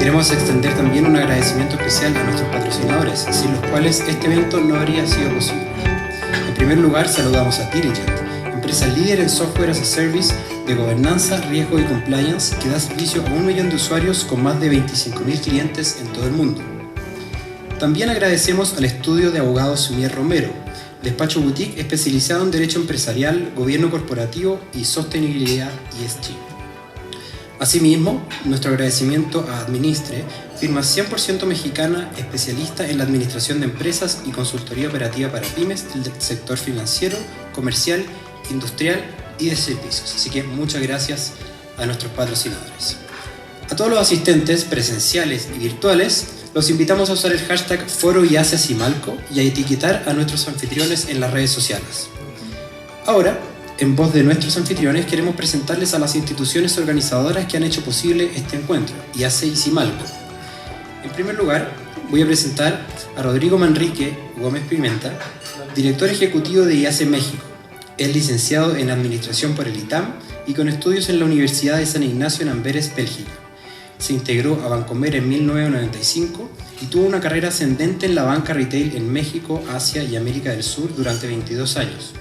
Queremos extender también un agradecimiento especial a nuestros patrocinadores, sin los cuales este evento no habría sido posible. En primer lugar, saludamos a Diligent, empresa líder en software as a service de gobernanza, riesgo y compliance que da servicio a 1 millón de usuarios con más de 25.000 clientes en todo el mundo. También agradecemos al estudio de abogados Sumier Romero, despacho boutique especializado en derecho empresarial, gobierno corporativo y sostenibilidad ESG. Asimismo, nuestro agradecimiento a Administre, firma 100% mexicana especialista en la administración de empresas y consultoría operativa para pymes del sector financiero, comercial, industrial y de servicios. Así que muchas gracias a nuestros patrocinadores. A todos los asistentes presenciales y virtuales, los invitamos a usar el hashtag ForoIACESIMALCO y a etiquetar a nuestros anfitriones en las redes sociales. Ahora, en voz de nuestros anfitriones, queremos presentarles a las instituciones organizadoras que han hecho posible este encuentro, IACE y Simalco. En primer lugar, voy a presentar a Rodrigo Manrique Gómez Pimenta, director ejecutivo de IACE México. Es licenciado en Administración por el ITAM y con estudios en la Universidad de San Ignacio en Amberes, Bélgica. Se integró a Bancomer en 1995 y tuvo una carrera ascendente en la banca retail en México, Asia y América del Sur durante 22 años.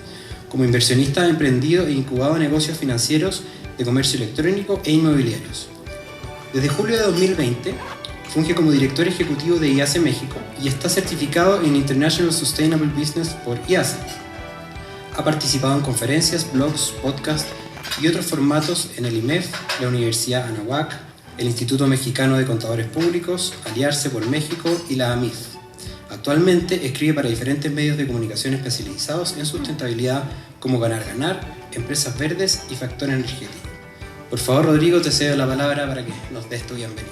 Como inversionista ha emprendido e incubado negocios financieros de comercio electrónico e inmobiliarios. Desde julio de 2020, funge como director ejecutivo de IACE México y está certificado en International Sustainable Business por IACE. Ha participado en conferencias, blogs, podcasts y otros formatos en el IMEF, la Universidad Anáhuac, el Instituto Mexicano de Contadores Públicos, Aliarse por México y la AMIF. Actualmente escribe para diferentes medios de comunicación especializados en sustentabilidad como Ganar Ganar, Empresas Verdes y Factor Energético. Por favor, Rodrigo, te cedo la palabra para que nos des tu bienvenida.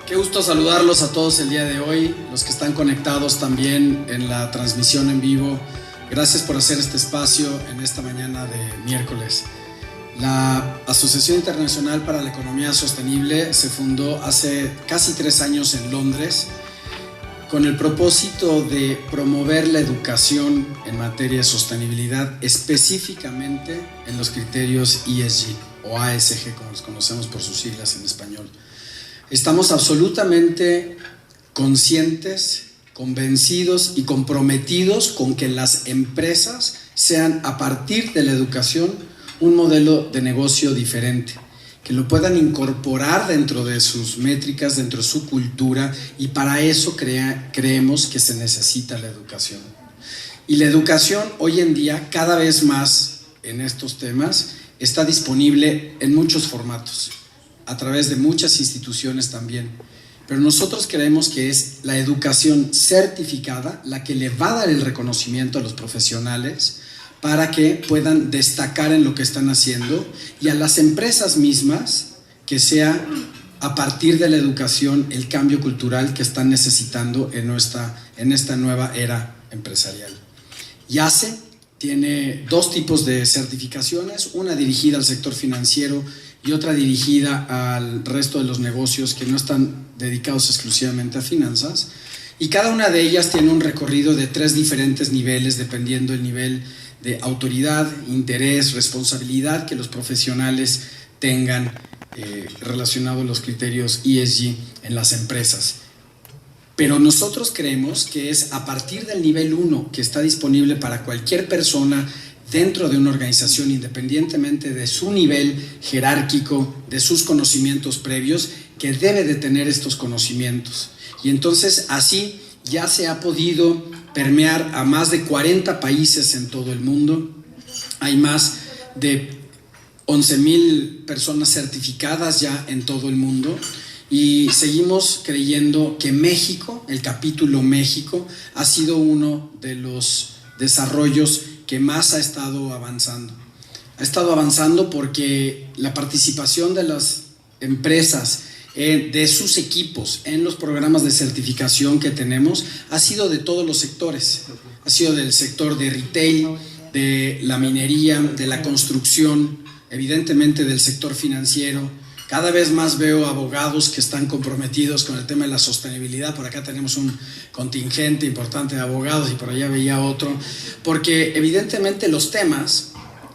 Qué gusto saludarlos a todos el día de hoy, los que están conectados también en la transmisión en vivo. Gracias por hacer este espacio en esta mañana de miércoles. La Asociación Internacional para la Economía Sostenible se fundó hace casi 3 años en Londres con el propósito de promover la educación en materia de sostenibilidad, específicamente en los criterios ESG o ASG, como los conocemos por sus siglas en español. Estamos absolutamente conscientes, convencidos y comprometidos con que las empresas sean, a partir de la educación, un modelo de negocio diferente, que lo puedan incorporar dentro de sus métricas, dentro de su cultura, y para eso creemos que se necesita la educación. Y la educación hoy en día, cada vez más en estos temas, está disponible en muchos formatos, a través de muchas instituciones también. Pero nosotros creemos que es la educación certificada la que le va a dar el reconocimiento a los profesionales para que puedan destacar en lo que están haciendo, y a las empresas mismas que sea a partir de la educación el cambio cultural que están necesitando en esta nueva era empresarial. IACE tiene 2 tipos de certificaciones, una dirigida al sector financiero y otra dirigida al resto de los negocios que no están dedicados exclusivamente a finanzas, y cada una de ellas tiene un recorrido de 3 diferentes niveles dependiendo del nivel de autoridad, interés, responsabilidad que los profesionales tengan relacionado a los criterios ESG en las empresas. Pero nosotros creemos que es a partir del nivel 1 que está disponible para cualquier persona dentro de una organización, independientemente de su nivel jerárquico, de sus conocimientos previos, que debe de tener estos conocimientos. Y entonces así ya se ha podido permear a más de 40 países en todo el mundo. Hay más de 11,000 personas certificadas ya en todo el mundo, y seguimos creyendo que México, el capítulo México, ha sido uno de los desarrollos que más ha estado avanzando. Ha estado avanzando porque la participación de las empresas, de sus equipos en los programas de certificación que tenemos, ha sido de todos los sectores. Ha sido del sector de retail, de la minería, de la construcción, evidentemente del sector financiero, Cada vez más veo abogados que están comprometidos con el tema de la sostenibilidad. Por acá tenemos un contingente importante de abogados y por allá veía otro, porque evidentemente los temas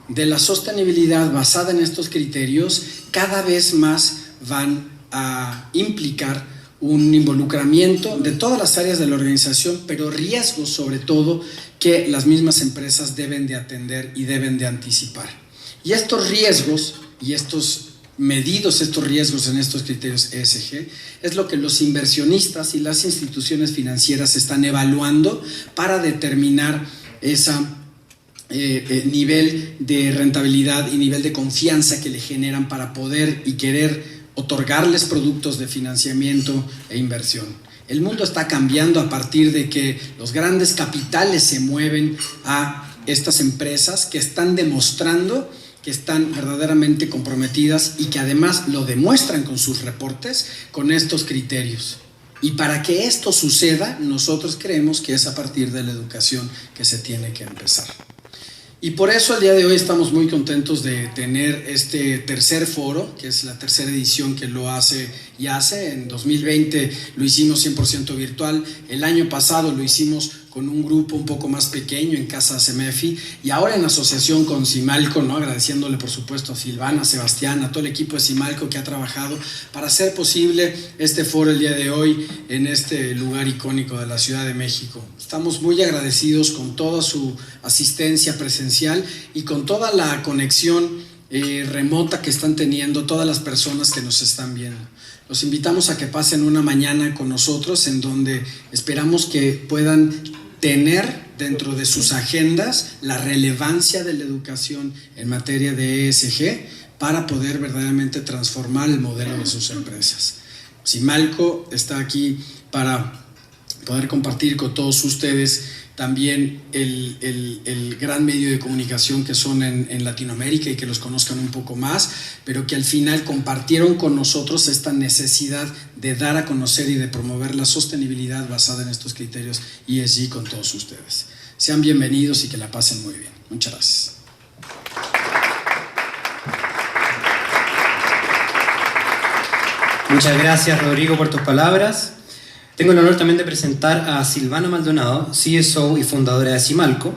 de la sostenibilidad basada en estos criterios cada vez más van a implicar un involucramiento de todas las áreas de la organización, pero riesgos sobre todo que las mismas empresas deben de atender y deben de anticipar. Y estos riesgos y estos riesgos en estos criterios ESG es lo que los inversionistas y las instituciones financieras están evaluando para determinar ese nivel de rentabilidad y nivel de confianza que le generan para poder y querer otorgarles productos de financiamiento e inversión. El mundo está cambiando a partir de que los grandes capitales se mueven a estas empresas que están demostrando que están verdaderamente comprometidas y que además lo demuestran con sus reportes, con estos criterios. Y para que esto suceda, nosotros creemos que es a partir de la educación que se tiene que empezar. Y por eso el día de hoy estamos muy contentos de tener este tercer foro, que es la tercera edición que lo hace y hace. En 2020 lo hicimos 100% virtual, el año pasado lo hicimos con un grupo un poco más pequeño en Casa CEMEFI y ahora en asociación con Simalco, ¿no? Agradeciéndole por supuesto a Silvana, a Sebastián, a todo el equipo de Simalco que ha trabajado para hacer posible este foro el día de hoy en este lugar icónico de la Ciudad de México. Estamos muy agradecidos con toda su asistencia presencial y con toda la conexión remota que están teniendo todas las personas que nos están viendo. Los invitamos a que pasen una mañana con nosotros en donde esperamos que puedan tener dentro de sus agendas la relevancia de la educación en materia de ESG para poder verdaderamente transformar el modelo de sus empresas. Simalco está aquí para poder compartir con todos ustedes también el gran medio de comunicación que son en Latinoamérica y que los conozcan un poco más, pero que al final compartieron con nosotros esta necesidad de dar a conocer y de promover la sostenibilidad basada en estos criterios ESG con todos ustedes. Sean bienvenidos y que la pasen muy bien. Muchas gracias. Muchas gracias, Rodrigo, por tus palabras. Tengo el honor también de presentar a Silvana Maldonado, CSO y fundadora de Simalco.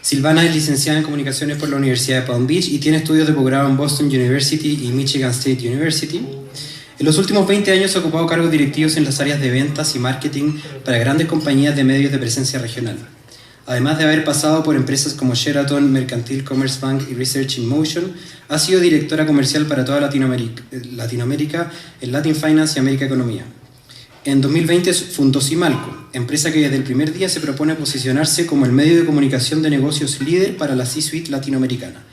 Silvana es licenciada en Comunicaciones por la Universidad de Palm Beach y tiene estudios de posgrado en Boston University y Michigan State University. En los últimos 20 años ha ocupado cargos directivos en las áreas de ventas y marketing para grandes compañías de medios de presencia regional. Además de haber pasado por empresas como Sheraton, Mercantil Commerce Bank y Research in Motion, ha sido directora comercial para toda Latinoamérica en Latin Finance y América Economía. En 2020 fundó Simalco, empresa que desde el primer día se propone posicionarse como el medio de comunicación de negocios líder para la C-suite latinoamericana.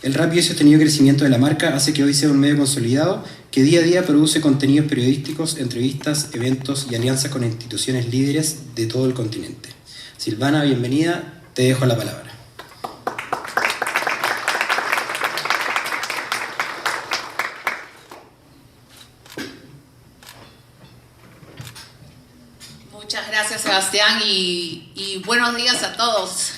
El rápido y sostenido crecimiento de la marca hace que hoy sea un medio consolidado que día a día produce contenidos periodísticos, entrevistas, eventos y alianzas con instituciones líderes de todo el continente. Silvana, bienvenida, te dejo la palabra. Muchas gracias, Sebastián, y buenos días a todos.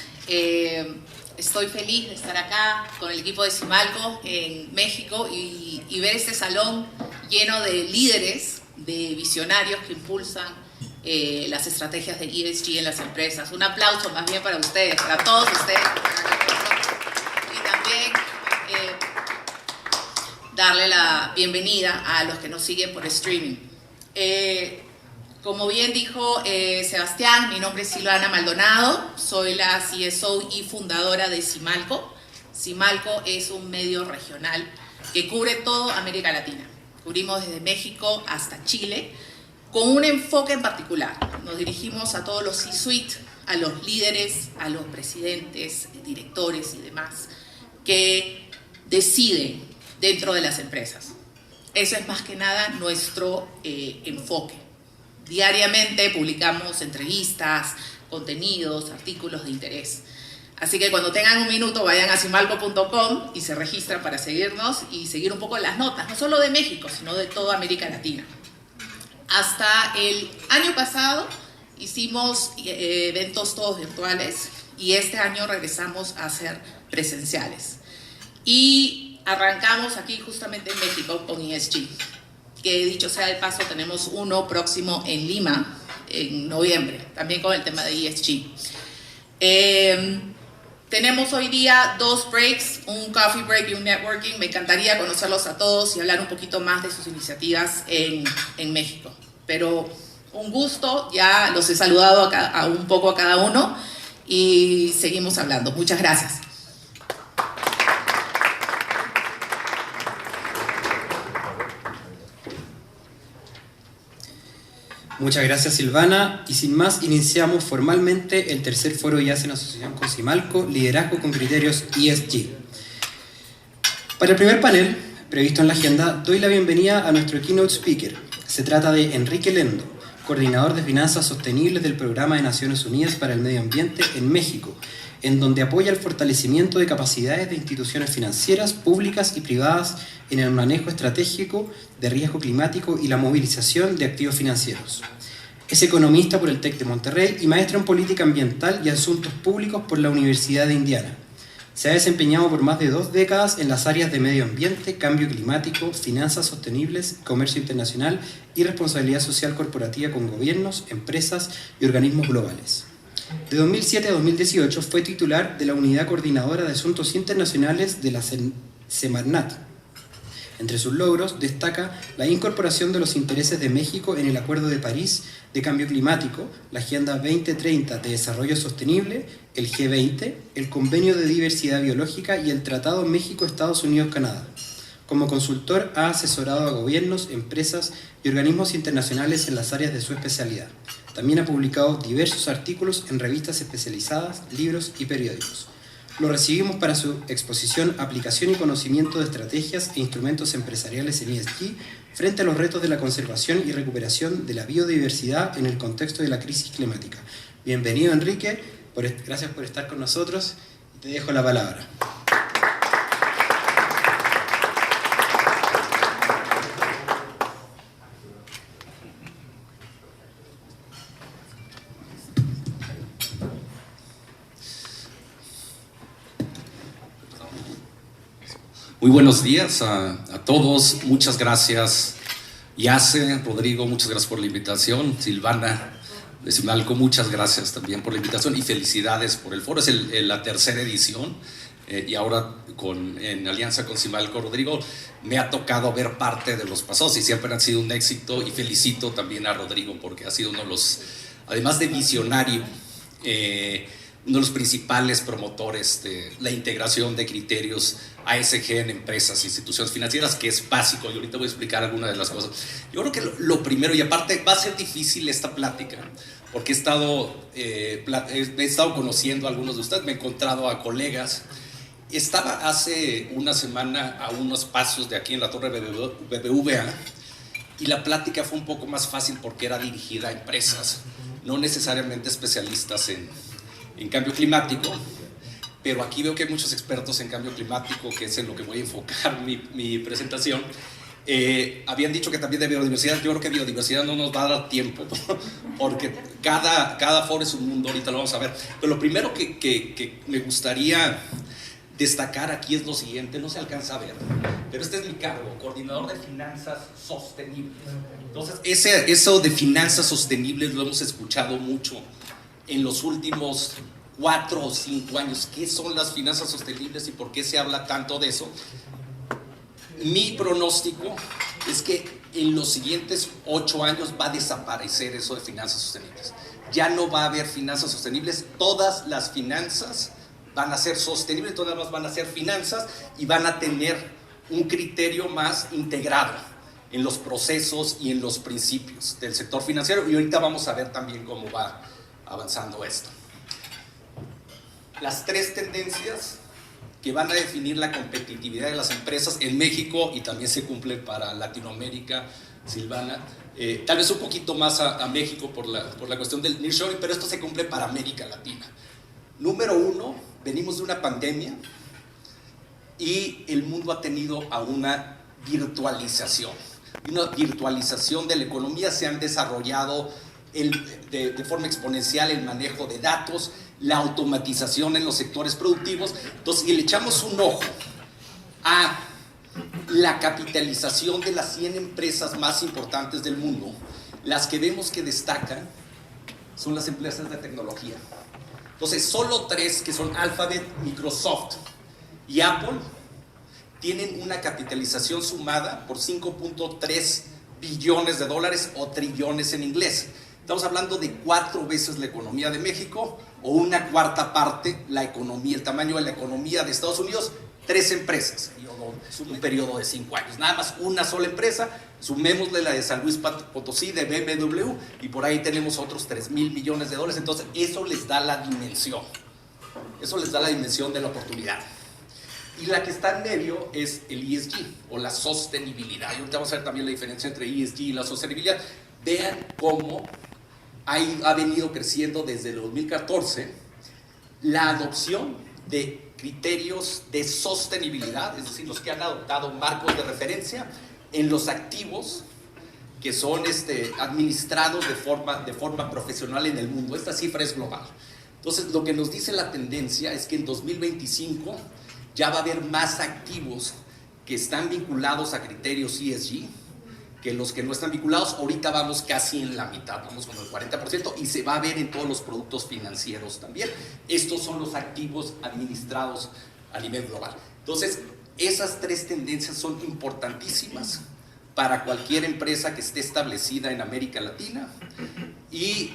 Estoy feliz de estar acá con el equipo de Simalco en México y ver este salón lleno de líderes, de visionarios que impulsan las estrategias de ESG en las empresas. Un aplauso más bien para ustedes, para todos ustedes. Y también darle la bienvenida a los que nos siguen por streaming. Como bien dijo Sebastián, mi nombre es Silvana Maldonado, soy la CSO y fundadora de Simalco. Simalco es un medio regional que cubre toda América Latina. Cubrimos desde México hasta Chile, con un enfoque en particular. Nos dirigimos a todos los C-suite, a los líderes, a los presidentes, directores y demás, que deciden dentro de las empresas. Eso es más que nada nuestro enfoque. Diariamente publicamos entrevistas, contenidos, artículos de interés. Así que cuando tengan un minuto vayan a simalco.com y se registran para seguirnos y seguir un poco las notas, no solo de México, sino de toda América Latina. Hasta el año pasado hicimos eventos todos virtuales y este año regresamos a ser presenciales. Y arrancamos aquí justamente en México con ESG, que dicho sea de paso tenemos uno próximo en Lima en noviembre, también con el tema de ESG. Tenemos hoy día 2 breaks, un coffee break y un networking. Me encantaría conocerlos a todos y hablar un poquito más de sus iniciativas en México. Pero un gusto, ya los he saludado un poco a cada uno y seguimos hablando. Muchas gracias. Muchas gracias, Silvana. Y sin más, iniciamos formalmente el tercer foro IASE en asociación con Simalco, liderazgo con criterios ESG. Para el primer panel, previsto en la agenda, doy la bienvenida a nuestro keynote speaker. Se trata de Enrique Lendo, coordinador de finanzas sostenibles del Programa de Naciones Unidas para el Medio Ambiente en México, en donde apoya el fortalecimiento de capacidades de instituciones financieras, públicas y privadas en el manejo estratégico de riesgo climático y la movilización de activos financieros. Es economista por el TEC de Monterrey y maestro en política ambiental y asuntos públicos por la Universidad de Indiana. Se ha desempeñado por más de 2 décadas en las áreas de medio ambiente, cambio climático, finanzas sostenibles, comercio internacional y responsabilidad social corporativa con gobiernos, empresas y organismos globales. De 2007 a 2018 fue titular de la Unidad Coordinadora de Asuntos Internacionales de la Semarnat. Entre sus logros destaca la incorporación de los intereses de México en el Acuerdo de París de Cambio Climático, la Agenda 2030 de Desarrollo Sostenible, el G20, el Convenio de Diversidad Biológica y el Tratado México-Estados Unidos-Canadá. Como consultor ha asesorado a gobiernos, empresas y organismos internacionales en las áreas de su especialidad. También ha publicado diversos artículos en revistas especializadas, libros y periódicos. Lo recibimos para su exposición Aplicación y conocimiento de estrategias e instrumentos empresariales en ESG frente a los retos de la conservación y recuperación de la biodiversidad en el contexto de la crisis climática. Bienvenido, Enrique, gracias por estar con nosotros. Te dejo la palabra. Muy buenos días a todos, muchas gracias IASE, Rodrigo, muchas gracias por la invitación, Silvana de Simalco, muchas gracias también por la invitación y felicidades por el foro, es la tercera edición y ahora en alianza con Simalco, Rodrigo, me ha tocado ver parte de los pasados y siempre han sido un éxito y felicito también a Rodrigo porque ha sido uno de los, además de visionario, uno de los principales promotores de la integración de criterios ASG en empresas e instituciones financieras, que es básico, y ahorita voy a explicar algunas de las cosas. Yo creo que lo primero, y aparte va a ser difícil esta plática, porque he estado conociendo a algunos de ustedes, me he encontrado a colegas. Estaba hace una semana a unos pasos de aquí en la Torre BBVA, y la plática fue un poco más fácil porque era dirigida a empresas, no necesariamente especialistas en cambio climático, pero aquí veo que hay muchos expertos en cambio climático, que es en lo que voy a enfocar mi presentación. Habían dicho que también de biodiversidad. Yo creo que biodiversidad no nos va a dar tiempo, ¿no? Porque cada foro es un mundo, ahorita lo vamos a ver. Pero lo primero que me gustaría destacar aquí es lo siguiente, no se alcanza a ver, pero este es mi cargo, coordinador de finanzas sostenibles. Entonces, eso de finanzas sostenibles lo hemos escuchado mucho en los últimos 4 o 5 años. ¿Qué son las finanzas sostenibles y por qué se habla tanto de eso? Mi pronóstico es que en los siguientes 8 años va a desaparecer eso de finanzas sostenibles. Ya no va a haber finanzas sostenibles, todas las finanzas van a ser sostenibles, todas las van a ser finanzas y van a tener un criterio más integrado en los procesos y en los principios del sector financiero, y ahorita vamos a ver también cómo va avanzando esto. Las 3 tendencias que van a definir la competitividad de las empresas en México, y también se cumple para Latinoamérica, Silvana, tal vez un poquito más a México por la cuestión del nearshoring, pero esto se cumple para América Latina. Número 1, venimos de una pandemia y el mundo ha tenido a una virtualización de la economía. Se han desarrollado de forma exponencial el manejo de datos, la automatización en los sectores productivos. Entonces, si le echamos un ojo a la capitalización de las 100 empresas más importantes del mundo, las que vemos que destacan son las empresas de tecnología. Entonces, solo 3, que son Alphabet, Microsoft y Apple, tienen una capitalización sumada por 5.3 billones de dólares o trillones en inglés. Estamos hablando de 4 veces la economía de México o una cuarta parte la economía, el tamaño de la economía de Estados Unidos. 3 empresas, un periodo de 5 años, nada más una sola empresa, sumémosle la de San Luis Potosí, de BMW, y por ahí tenemos otros 3,000 millones de dólares. Entonces eso les da la dimensión, de la oportunidad. Y la que está en medio es el ESG, o la sostenibilidad. Y ahorita vamos a ver también la diferencia entre ESG y la sostenibilidad. Vean cómo ha venido creciendo desde el 2014 la adopción de criterios de sostenibilidad, es decir, los que han adoptado marcos de referencia en los activos que son administrados de forma profesional en el mundo. Esta cifra es global. Entonces, lo que nos dice la tendencia es que en 2025 ya va a haber más activos que están vinculados a criterios ESG que los que no están vinculados. Ahorita vamos casi en la mitad, vamos con el 40%, y se va a ver en todos los productos financieros también. Estos son los activos administrados a nivel global. Entonces, esas 3 tendencias son importantísimas para cualquier empresa que esté establecida en América Latina y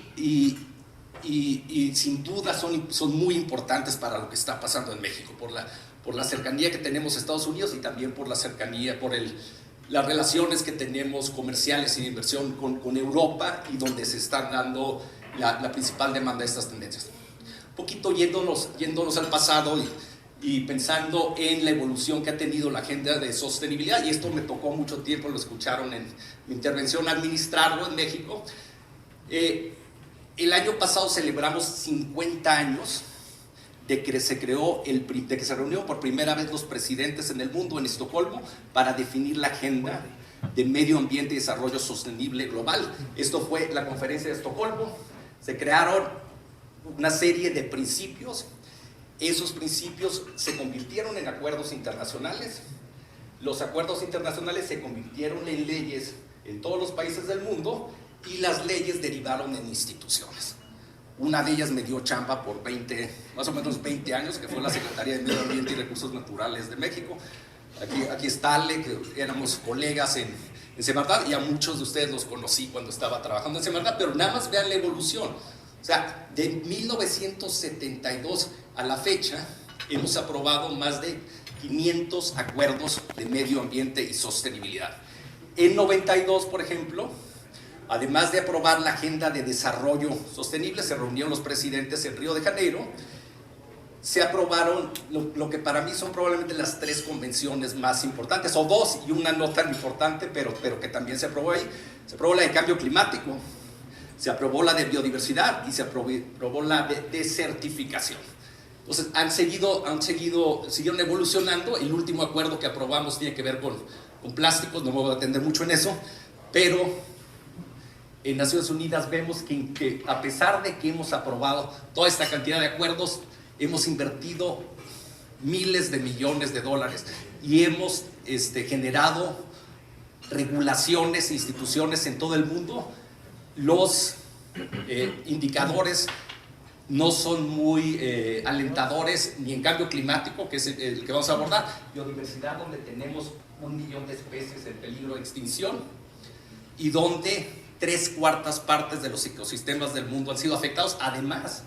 sin duda son muy importantes para lo que está pasando en México, por la cercanía que tenemos a Estados Unidos y también por la cercanía, las relaciones que tenemos comerciales y de inversión con Europa, y donde se están dando la principal demanda de estas tendencias. Un poquito yéndonos al pasado y pensando en la evolución que ha tenido la agenda de sostenibilidad, y esto me tocó mucho tiempo, lo escucharon en mi intervención, administrarlo en México. El año pasado celebramos 50 años de que se reunieron por primera vez los presidentes en el mundo en Estocolmo para definir la agenda de medio ambiente y desarrollo sostenible global. Esto fue la conferencia de Estocolmo. Se crearon una serie de principios. Esos principios se convirtieron en acuerdos internacionales. Los acuerdos internacionales se convirtieron en leyes en todos los países del mundo, y las leyes derivaron en instituciones. Una de ellas me dio chamba por más o menos 20 años, que fue la Secretaría de Medio Ambiente y Recursos Naturales de México. Aquí está Ale, que éramos colegas en Semarnat, y a muchos de ustedes los conocí cuando estaba trabajando en Semarnat, pero nada más vean la evolución. O sea, de 1972 a la fecha, hemos aprobado más de 500 acuerdos de medio ambiente y sostenibilidad. En 92, por ejemplo, además de aprobar la Agenda de Desarrollo Sostenible, se reunieron los presidentes en Río de Janeiro. Se aprobaron lo que para mí son probablemente las 3 convenciones más importantes, o 2 y una no tan importante, pero que también se aprobó ahí. Se aprobó la de cambio climático, se aprobó la de biodiversidad y se aprobó la de desertificación. Entonces siguieron evolucionando. El último acuerdo que aprobamos tiene que ver con plásticos, no me voy a atender mucho en eso, pero en Naciones Unidas vemos que a pesar de que hemos aprobado toda esta cantidad de acuerdos, hemos invertido miles de millones de dólares y hemos generado regulaciones e instituciones en todo el mundo. Los indicadores no son muy alentadores, ni en cambio climático, que es el que vamos a abordar, biodiversidad, donde tenemos 1 millón de especies en peligro de extinción, y donde 3/4 partes de los ecosistemas del mundo han sido afectados. Además,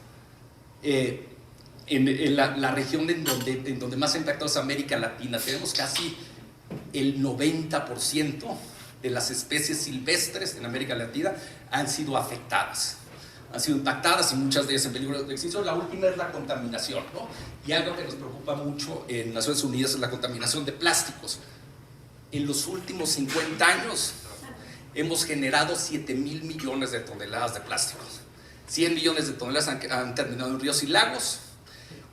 en la región en donde más ha impactado es América Latina. Tenemos casi el 90% de las especies silvestres en América Latina han sido afectadas, han sido impactadas, y muchas de ellas en peligro de extinción. La última es la contaminación, ¿no? Y algo que nos preocupa mucho en Naciones Unidas es la contaminación de plásticos. En los últimos 50 años hemos generado 7,000 millones de toneladas de plásticos. 100 millones de toneladas han terminado en ríos y lagos,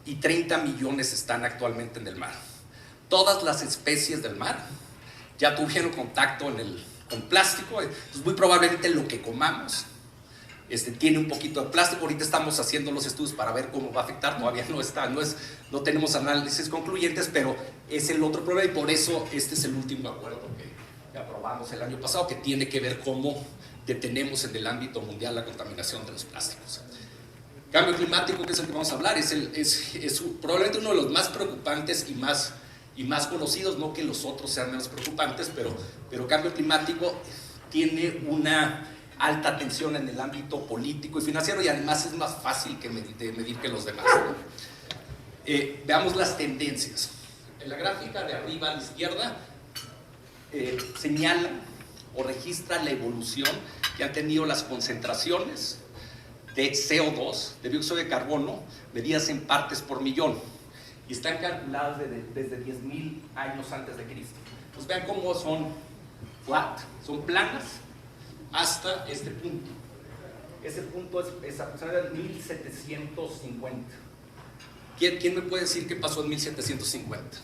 y 30 millones están actualmente en el mar. Todas las especies del mar ya tuvieron contacto con plástico. Entonces, muy probablemente lo que comamos tiene un poquito de plástico. Ahorita estamos haciendo los estudios para ver cómo va a afectar. Todavía no tenemos análisis concluyentes, pero es el otro problema, y por eso este es el último acuerdo que aprobamos el año pasado, que tiene que ver cómo detenemos en el ámbito mundial la contaminación de los plásticos. Cambio climático, que es el que vamos a hablar, es probablemente uno de los más preocupantes y más conocidos, no que los otros sean menos preocupantes, pero cambio climático tiene una alta tensión en el ámbito político y financiero, y además es más fácil de medir que los demás, ¿no? Veamos las tendencias. En la gráfica de arriba a la izquierda señala o registra la evolución que han tenido las concentraciones de CO2, de dióxido de carbono, medidas en partes por millón, y están calculadas desde 10.000 años antes de Cristo. Pues vean cómo son flat, son planas hasta este punto. Ese punto es aproximadamente 1750. ¿Quién me puede decir qué pasó en 1750?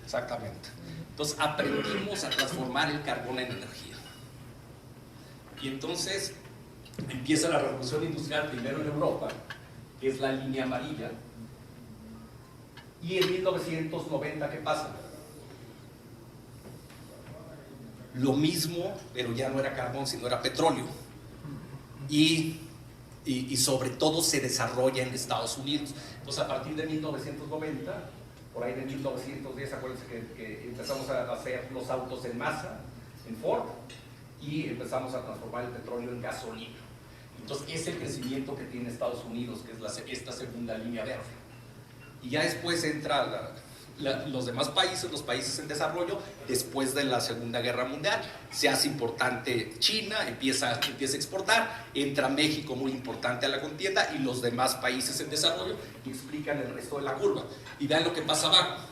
Exactamente. Entonces aprendimos a transformar el carbón en energía. Y entonces empieza la revolución industrial primero en Europa, que es la línea amarilla. Y en 1990, ¿qué pasa? Lo mismo, pero ya no era carbón, sino era petróleo. Y sobre todo se desarrolla en Estados Unidos. Entonces a partir de 1990, por ahí de 1910, acuérdense que empezamos a hacer los autos en masa, en Ford, y empezamos a transformar el petróleo en gasolina. Entonces es el crecimiento que tiene Estados Unidos, que es esta segunda línea verde. Y ya después entra los demás países, los países en desarrollo. Después de la Segunda Guerra Mundial se hace importante China, empieza a exportar, entra México muy importante a la contienda, y los demás países en desarrollo explican el resto de la curva. Y vean lo que pasa abajo.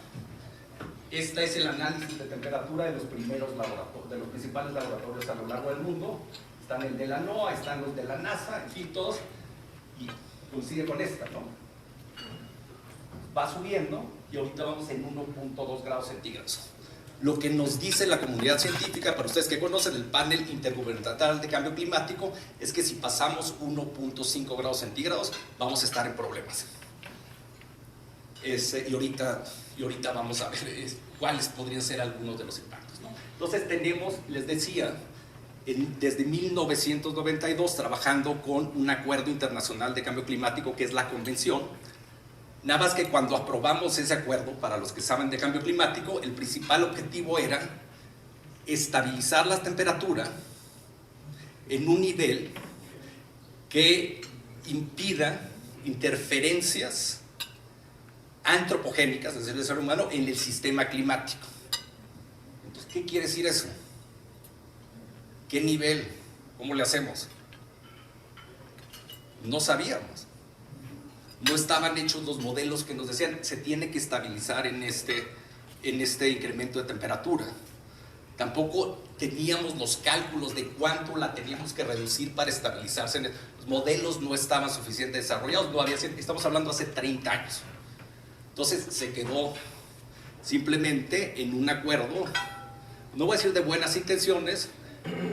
Este es el análisis de temperatura de los primeros laboratorios, de los principales laboratorios a lo largo del mundo. Están el de la NOAA, están los de la NASA, en fin, todos, y coincide con esta, ¿no? Va subiendo y ahorita vamos en 1.2 grados centígrados. Lo que nos dice la comunidad científica, para ustedes que conocen el panel intergubernamental de cambio climático, es que si pasamos 1.5 grados centígrados vamos a estar en problemas. Y ahorita vamos a ver cuáles podrían ser algunos de los impactos, ¿no? Entonces tenemos, les decía, desde 1992 trabajando con un acuerdo internacional de cambio climático, que es la Convención. Nada más que cuando aprobamos ese acuerdo, para los que saben de cambio climático, el principal objetivo era estabilizar la temperatura en un nivel que impida interferencias antropogénicas, es decir, del ser humano, en el sistema climático. Entonces, ¿qué quiere decir eso? ¿Qué nivel? ¿Cómo le hacemos? No sabíamos. No estaban hechos los modelos que nos decían se tiene que estabilizar en este incremento de temperatura. Tampoco teníamos los cálculos de cuánto la teníamos que reducir para estabilizarse. Los modelos no estaban suficientemente desarrollados, no había, estamos hablando hace 30 años. Entonces se quedó simplemente en un acuerdo, no voy a decir de buenas intenciones,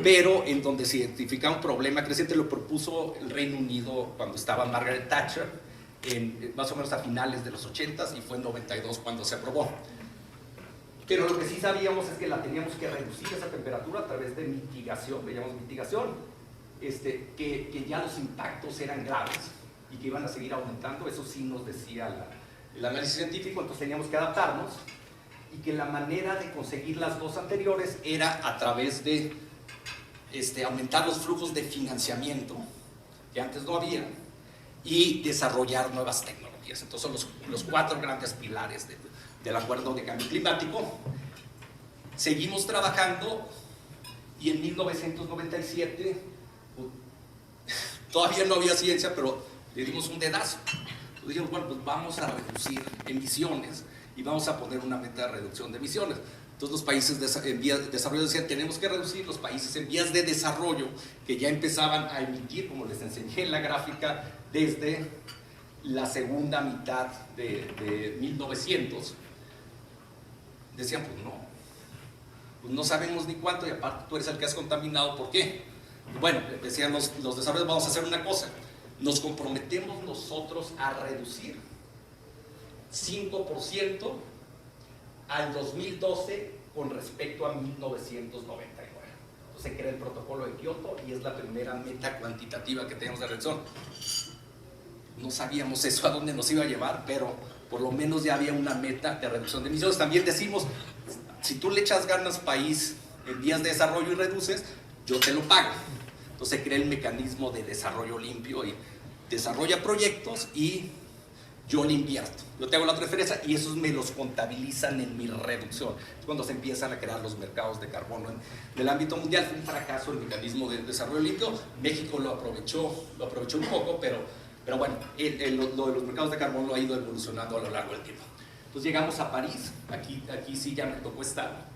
pero en donde se identifica un problema creciente. Lo propuso el Reino Unido cuando estaba Margaret Thatcher, más o menos a finales de los 80s, y fue en 92 cuando se aprobó. Pero lo que sí sabíamos es que la teníamos que reducir esa temperatura a través de mitigación, le llamamos mitigación, que ya los impactos eran graves y que iban a seguir aumentando. Eso sí nos decía el análisis científico. Entonces teníamos que adaptarnos, y que la manera de conseguir las dos anteriores era a través de aumentar los flujos de financiamiento, que antes no había, y desarrollar nuevas tecnologías. Entonces son los cuatro grandes pilares del acuerdo de cambio climático. Seguimos trabajando, y en 1997 todavía no había ciencia, pero le dimos un dedazo. Entonces dijimos, bueno, pues vamos a reducir emisiones y vamos a poner una meta de reducción de emisiones. Entonces los países en vías de desarrollo decían, tenemos que reducir. Los países en vías de desarrollo, que ya empezaban a emitir, como les enseñé en la gráfica, desde la segunda mitad de 1900, decían, pues no sabemos ni cuánto, y aparte tú eres el que has contaminado, ¿por qué? Bueno, decían los desarrolladores, vamos a hacer una cosa, nos comprometemos nosotros a reducir 5% al 2012 con respecto a 1999. Entonces se crea el protocolo de Kioto y es la primera meta cuantitativa que tenemos de reducción. No sabíamos eso a dónde nos iba a llevar, pero por lo menos ya había una meta de reducción de emisiones. También decimos, si tú le echas ganas país en vías de desarrollo y reduces, yo te lo pago. Entonces se crea el mecanismo de desarrollo limpio y desarrolla proyectos y yo le invierto. Yo te hago la transferencia y esos me los contabilizan en mi reducción. Es cuando se empiezan a crear los mercados de carbono en el ámbito mundial. Fue un fracaso el mecanismo de desarrollo limpio. México lo aprovechó un poco, pero bueno, lo de los mercados de carbono ha ido evolucionando a lo largo del tiempo. Entonces llegamos a París. Aquí sí ya me tocó estar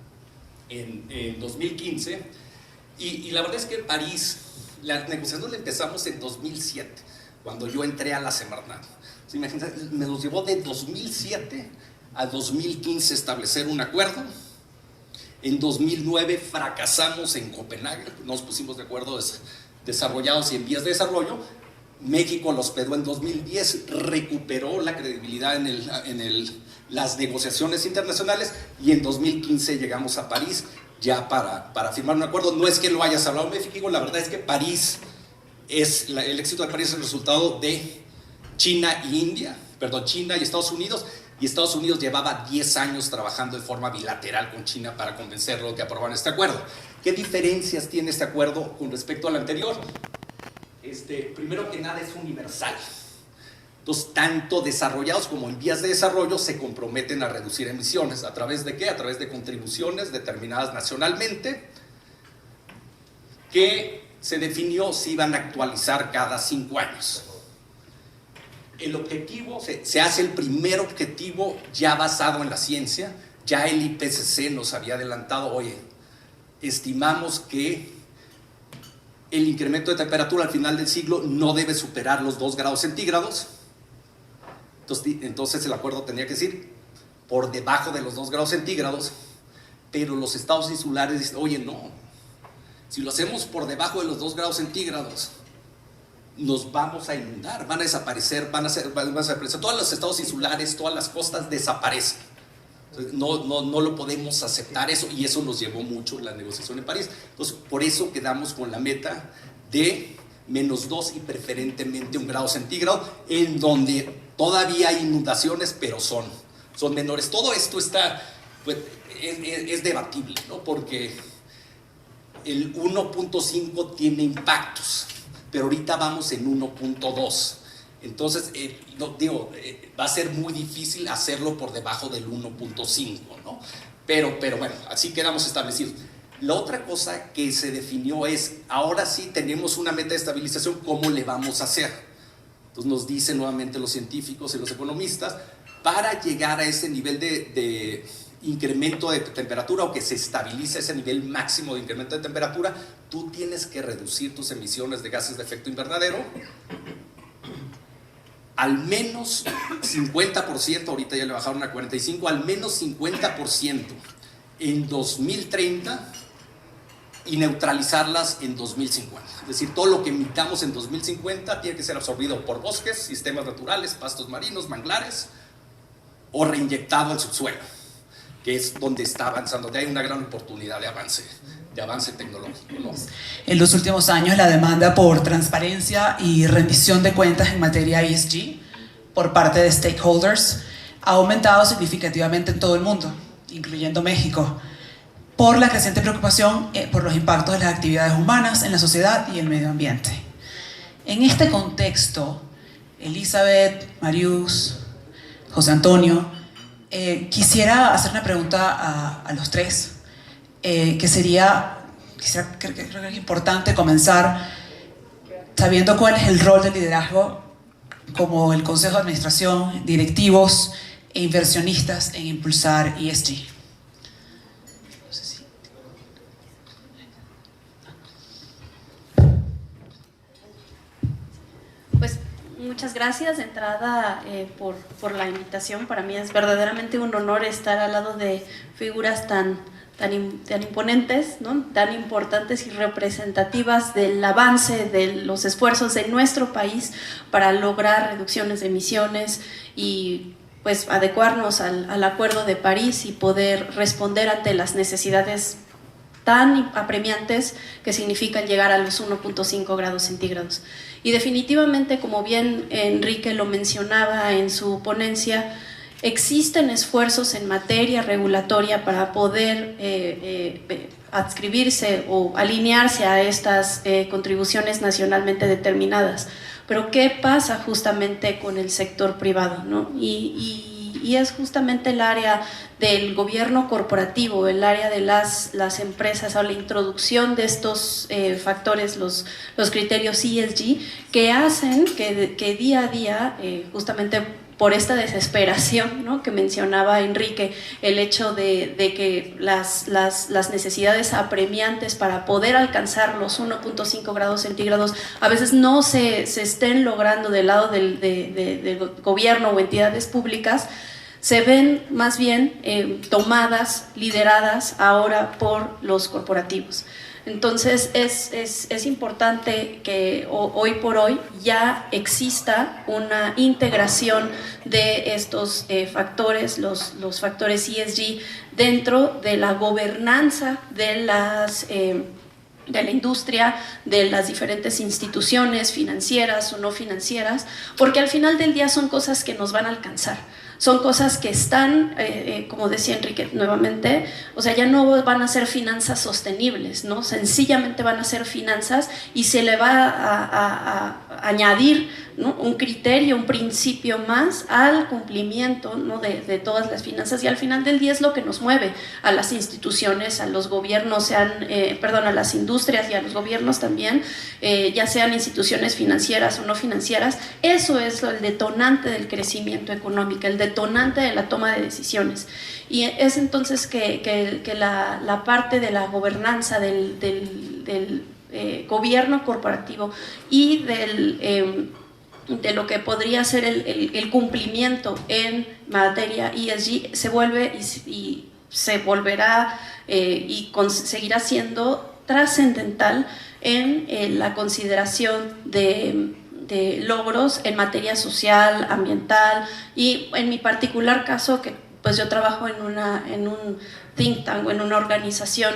en 2015. Y la verdad es que en París, la negociación la empezamos en 2007, cuando yo entré a la Semarnat. Imagínense, me nos llevó de 2007 a 2015 establecer un acuerdo. En 2009 fracasamos en Copenhague, nos pusimos de acuerdo desarrollados y en vías de desarrollo. México lo hospedó en 2010, recuperó la credibilidad en las negociaciones internacionales y en 2015 llegamos a París ya para firmar un acuerdo. No es que lo hayas hablado México, la verdad es que París el éxito de París es el resultado de China y Estados Unidos, y Estados Unidos llevaba 10 años trabajando de forma bilateral con China para convencerlo de que aprobaran este acuerdo. ¿Qué diferencias tiene este acuerdo con respecto al anterior? Primero que nada es universal. Entonces, tanto desarrollados como en vías de desarrollo se comprometen a reducir emisiones. ¿A través de qué? A través de contribuciones determinadas nacionalmente que se definió si iban a actualizar cada 5 años. El objetivo, se hace el primer objetivo ya basado en la ciencia. Ya el IPCC nos había adelantado, oye, estimamos que el incremento de temperatura al final del siglo no debe superar los 2 grados centígrados. Entonces el acuerdo tenía que decir por debajo de los 2 grados centígrados, pero los estados insulares dicen, oye, no, si lo hacemos por debajo de los 2 grados centígrados, nos vamos a inundar, van a desaparecer, todos los estados insulares, todas las costas desaparecen. Entonces, no lo podemos aceptar eso, y eso nos llevó mucho la negociación en París. Entonces, por eso quedamos con la meta de -2 y preferentemente 1 grado centígrado, en donde todavía hay inundaciones, pero son menores. Todo esto está, pues, es debatible, ¿no? Porque el 1.5 tiene impactos, pero ahorita vamos en 1.2. Entonces, va a ser muy difícil hacerlo por debajo del 1.5, ¿no? Pero bueno, así quedamos establecidos. La otra cosa que se definió es, ahora sí tenemos una meta de estabilización, ¿cómo le vamos a hacer? Entonces nos dicen nuevamente los científicos y los economistas, para llegar a ese nivel de incremento de temperatura, o que se estabilice ese nivel máximo de incremento de temperatura, tú tienes que reducir tus emisiones de gases de efecto invernadero al menos 50%, ahorita ya le bajaron a 45%, al menos 50% en 2030 y neutralizarlas en 2050. Es decir, todo lo que emitamos en 2050 tiene que ser absorbido por bosques, sistemas naturales, pastos marinos, manglares, o reinyectado al subsuelo, que es donde está avanzando, donde hay una gran oportunidad de avance tecnológico, ¿no? En los últimos años, la demanda por transparencia y rendición de cuentas en materia ESG por parte de stakeholders ha aumentado significativamente en todo el mundo, incluyendo México, por la creciente preocupación por los impactos de las actividades humanas en la sociedad y el medio ambiente. En este contexto, Elizabeth, Marius, José Antonio, quisiera hacer una pregunta a los tres, creo que es importante comenzar sabiendo cuál es el rol del liderazgo como el Consejo de Administración, directivos e inversionistas en impulsar ESG. Pues muchas gracias de entrada por la invitación. Para mí es verdaderamente un honor estar al lado de figuras tan imponentes, ¿no? Tan importantes y representativas del avance de los esfuerzos de nuestro país para lograr reducciones de emisiones y pues adecuarnos al Acuerdo de París y poder responder ante las necesidades tan apremiantes que significan llegar a los 1.5 grados centígrados. Y definitivamente, como bien Enrique lo mencionaba en su ponencia, existen esfuerzos en materia regulatoria para poder adscribirse o alinearse a estas contribuciones nacionalmente determinadas. Pero ¿qué pasa justamente con el sector privado, ¿no? Y es justamente el área del gobierno corporativo, el área de las empresas, o la introducción de estos factores, los criterios ESG, que hacen que día a día, justamente por esta desesperación, ¿no?, que mencionaba Enrique, el hecho de que las necesidades apremiantes para poder alcanzar los 1.5 grados centígrados a veces no se estén logrando del lado del gobierno o entidades públicas, se ven más bien tomadas, lideradas ahora por los corporativos. Entonces es importante que hoy por hoy ya exista una integración de estos factores, los factores ESG, dentro de la gobernanza de la industria, de las diferentes instituciones financieras o no financieras, porque al final del día son cosas que nos van a alcanzar. Son cosas que están, como decía Enrique nuevamente, o sea, ya no van a ser finanzas sostenibles, ¿no? Sencillamente van a ser finanzas y se le va a añadir, ¿no?, un criterio, un principio más al cumplimiento, ¿no?, de todas las finanzas, y al final del día es lo que nos mueve a las instituciones, a los gobiernos, a las industrias y a los gobiernos también, ya sean instituciones financieras o no financieras. Eso es el detonante del crecimiento económico, el detonante de la toma de decisiones. Y es entonces que la parte de la gobernanza del gobierno corporativo y de lo que podría ser el cumplimiento en materia ESG se vuelve y se volverá y seguirá siendo trascendental en la consideración de logros en materia social, ambiental, y en mi particular caso, que pues yo trabajo en un think tank o en una organización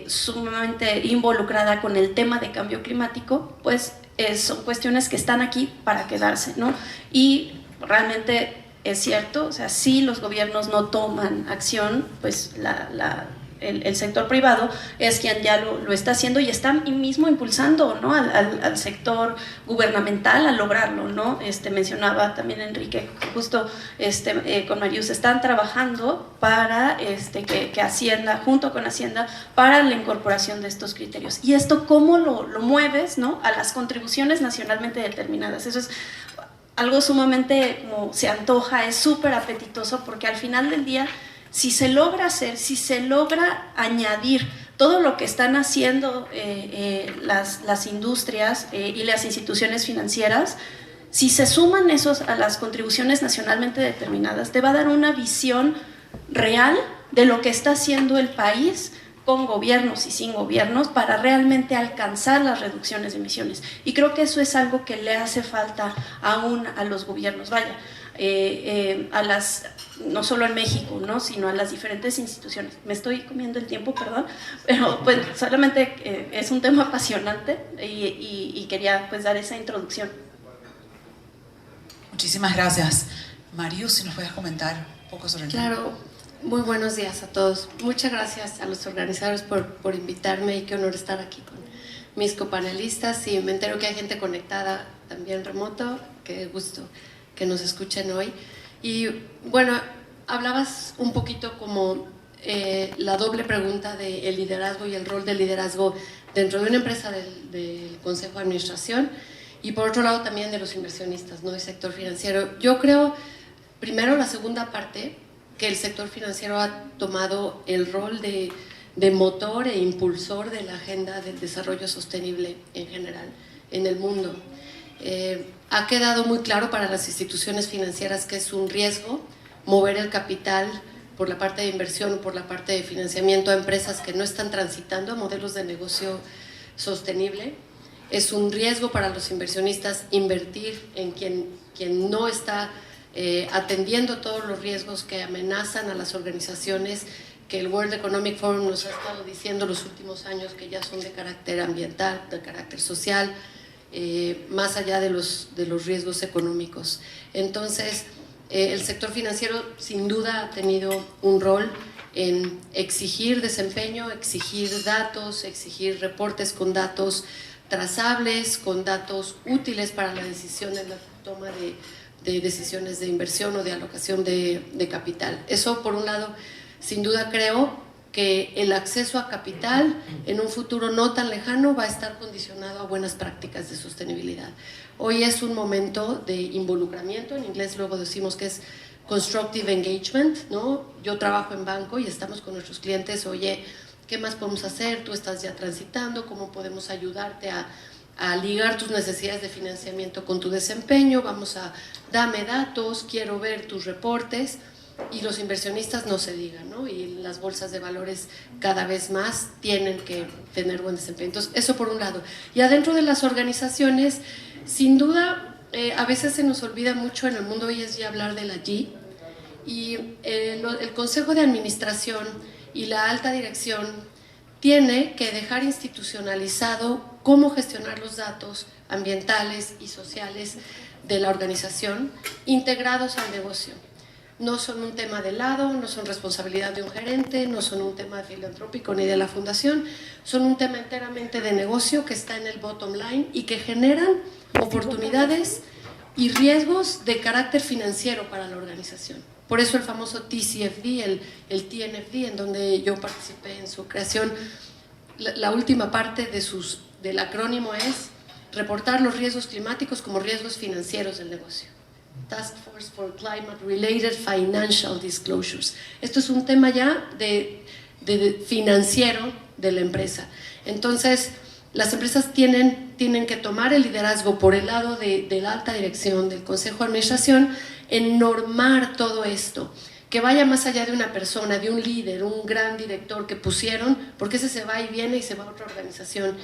sumamente involucrada con el tema de cambio climático, pues son cuestiones que están aquí para quedarse, ¿no? Y realmente es cierto, o sea, si los gobiernos no toman acción, pues el sector privado es quien ya lo está haciendo y está mismo impulsando, ¿no?, al sector gubernamental a lograrlo, ¿no? Mencionaba también Enrique, justo con Marius, están trabajando para que Hacienda, junto con Hacienda, para la incorporación de estos criterios. ¿Y esto cómo lo mueves, ¿no?, a las contribuciones nacionalmente determinadas? Eso es algo sumamente, como se antoja, es súper apetitoso, porque al final del día, si se logra hacer, si se logra añadir todo lo que están haciendo las industrias y las instituciones financieras, si se suman esos a las contribuciones nacionalmente determinadas, te va a dar una visión real de lo que está haciendo el país, con gobiernos y sin gobiernos, para realmente alcanzar las reducciones de emisiones. Y creo que eso es algo que le hace falta aún a los gobiernos. Vaya, no solo en México, ¿no?, sino a las diferentes instituciones. Me estoy comiendo el tiempo, perdón, pero pues solamente es un tema apasionante y quería pues dar esa introducción. Muchísimas gracias. Marius, si nos puedes comentar un poco sobre el tema. Claro, muy buenos días a todos. Muchas gracias a los organizadores por invitarme, y qué honor estar aquí con mis copanelistas, y me entero que hay gente conectada también remoto. Qué gusto que nos escuchen hoy. Y bueno, hablabas un poquito como la doble pregunta del liderazgo y el rol del liderazgo dentro de una empresa del Consejo de Administración, y por otro lado también de los inversionistas, ¿no?, del sector financiero. Yo creo, primero, la segunda parte, que el sector financiero ha tomado el rol de motor e impulsor de la agenda del desarrollo sostenible en general en el mundo. Ha quedado muy claro para las instituciones financieras que es un riesgo mover el capital por la parte de inversión o por la parte de financiamiento a empresas que no están transitando a modelos de negocio sostenible. Es un riesgo para los inversionistas invertir en quien no está atendiendo todos los riesgos que amenazan a las organizaciones que el World Economic Forum nos ha estado diciendo los últimos años que ya son de carácter ambiental, de carácter social, más allá de los riesgos económicos. Entonces, el sector financiero sin duda ha tenido un rol en exigir desempeño, exigir datos, exigir reportes con datos trazables, con datos útiles para la decisión en la toma de decisiones de inversión o de alocación de capital. Eso, por un lado, sin duda creo que el acceso a capital en un futuro no tan lejano va a estar condicionado a buenas prácticas de sostenibilidad. Hoy es un momento de involucramiento, en inglés luego decimos que es constructive engagement, ¿no? Yo trabajo en banco y estamos con nuestros clientes, oye, ¿qué más podemos hacer? Tú estás ya transitando, ¿cómo podemos ayudarte a ligar tus necesidades de financiamiento con tu desempeño? Dame datos, quiero ver tus reportes. Y los inversionistas no se digan, ¿no? Y las bolsas de valores cada vez más tienen que tener buen desempeño. Entonces, eso por un lado. Y adentro de las organizaciones, sin duda, a veces se nos olvida mucho en el mundo ESG hablar de la G. Y el Consejo de Administración y la alta dirección tiene que dejar institucionalizado cómo gestionar los datos ambientales y sociales de la organización integrados al negocio. No son un tema de lado, no son responsabilidad de un gerente, no son un tema filantrópico ni de la fundación, son un tema enteramente de negocio que está en el bottom line y que generan oportunidades y riesgos de carácter financiero para la organización. Por eso el famoso TCFD, el TNFD, en donde yo participé en su creación, la última parte del acrónimo es reportar los riesgos climáticos como riesgos financieros del negocio. Task Force for Climate Related Financial Disclosures. Esto es un tema ya de financiero de la empresa. Entonces, las empresas tienen que tomar el liderazgo por el lado de la alta dirección, del Consejo de Administración, en normar todo esto, que vaya más allá de una persona, de un líder, un gran director que pusieron, porque ese se va y viene y se va a otra organización,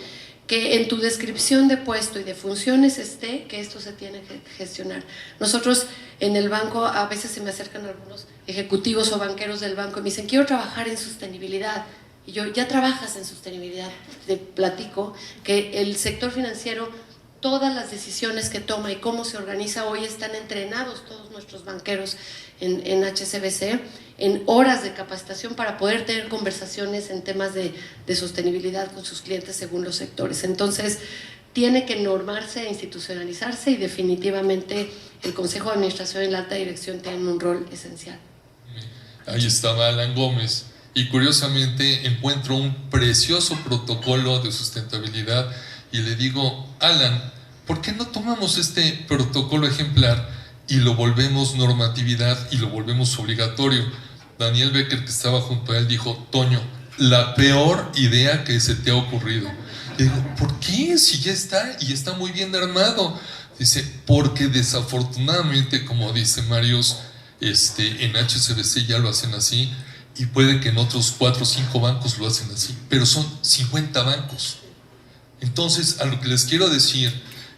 que en tu descripción de puesto y de funciones esté que esto se tiene que gestionar. Nosotros en el banco, a veces se me acercan algunos ejecutivos o banqueros del banco y me dicen, quiero trabajar en sostenibilidad. Y yo, ¿ya trabajas en sostenibilidad? Te platico que el sector financiero, todas las decisiones que toma y cómo se organiza hoy están entrenados todos nuestros banqueros en HSBC en horas de capacitación para poder tener conversaciones en temas de sostenibilidad con sus clientes según los sectores. Entonces, tiene que normarse e institucionalizarse y definitivamente el Consejo de Administración y la alta dirección tienen un rol esencial. Ahí estaba Alan Gómez y curiosamente encuentro un precioso protocolo de sustentabilidad y le digo, Alan, ¿por qué no tomamos este protocolo ejemplar y lo volvemos normatividad y lo volvemos obligatorio? Daniel Becker, que estaba junto a él, dijo, Toño, la peor idea que se te ha ocurrido. Le digo, ¿por qué? Si ya está y está muy bien armado. Dice, porque desafortunadamente, como dice Marius, en HSBC ya lo hacen así y puede que en otros 4 o 5 bancos lo hacen así, pero son 50 bancos. Entonces, a lo que les quiero decir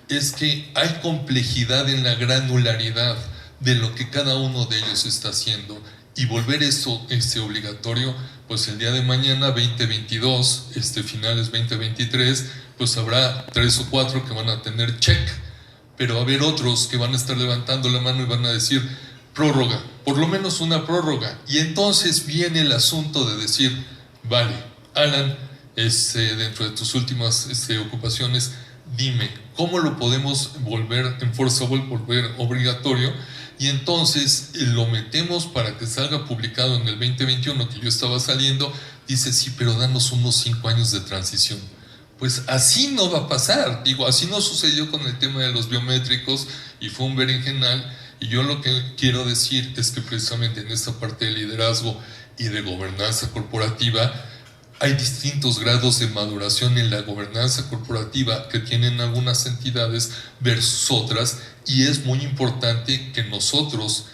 es que hay complejidad en la granularidad de lo que cada uno de ellos está haciendo y volver eso obligatorio, pues el día de mañana 2022, finales 2023, pues habrá 3 o 4 que van a tener check, pero va a haber otros que van a estar levantando la mano y van a decir prórroga, por lo menos una prórroga, y entonces viene el asunto de decir, vale, Alan, dentro de tus últimas ocupaciones, dime, ¿cómo lo podemos volver enforceable, volver obligatorio? Y entonces lo metemos para que salga publicado en el 2021, que yo estaba saliendo. Dice, sí, pero danos unos 5 años de transición. Pues así no va a pasar. Digo, así no sucedió con el tema de los biométricos y fue un berenjenal. Y yo lo que quiero decir es que precisamente en esta parte de liderazgo y de gobernanza corporativa hay distintos grados de maduración en la gobernanza corporativa que tienen algunas entidades versus otras, y es muy importante que nosotros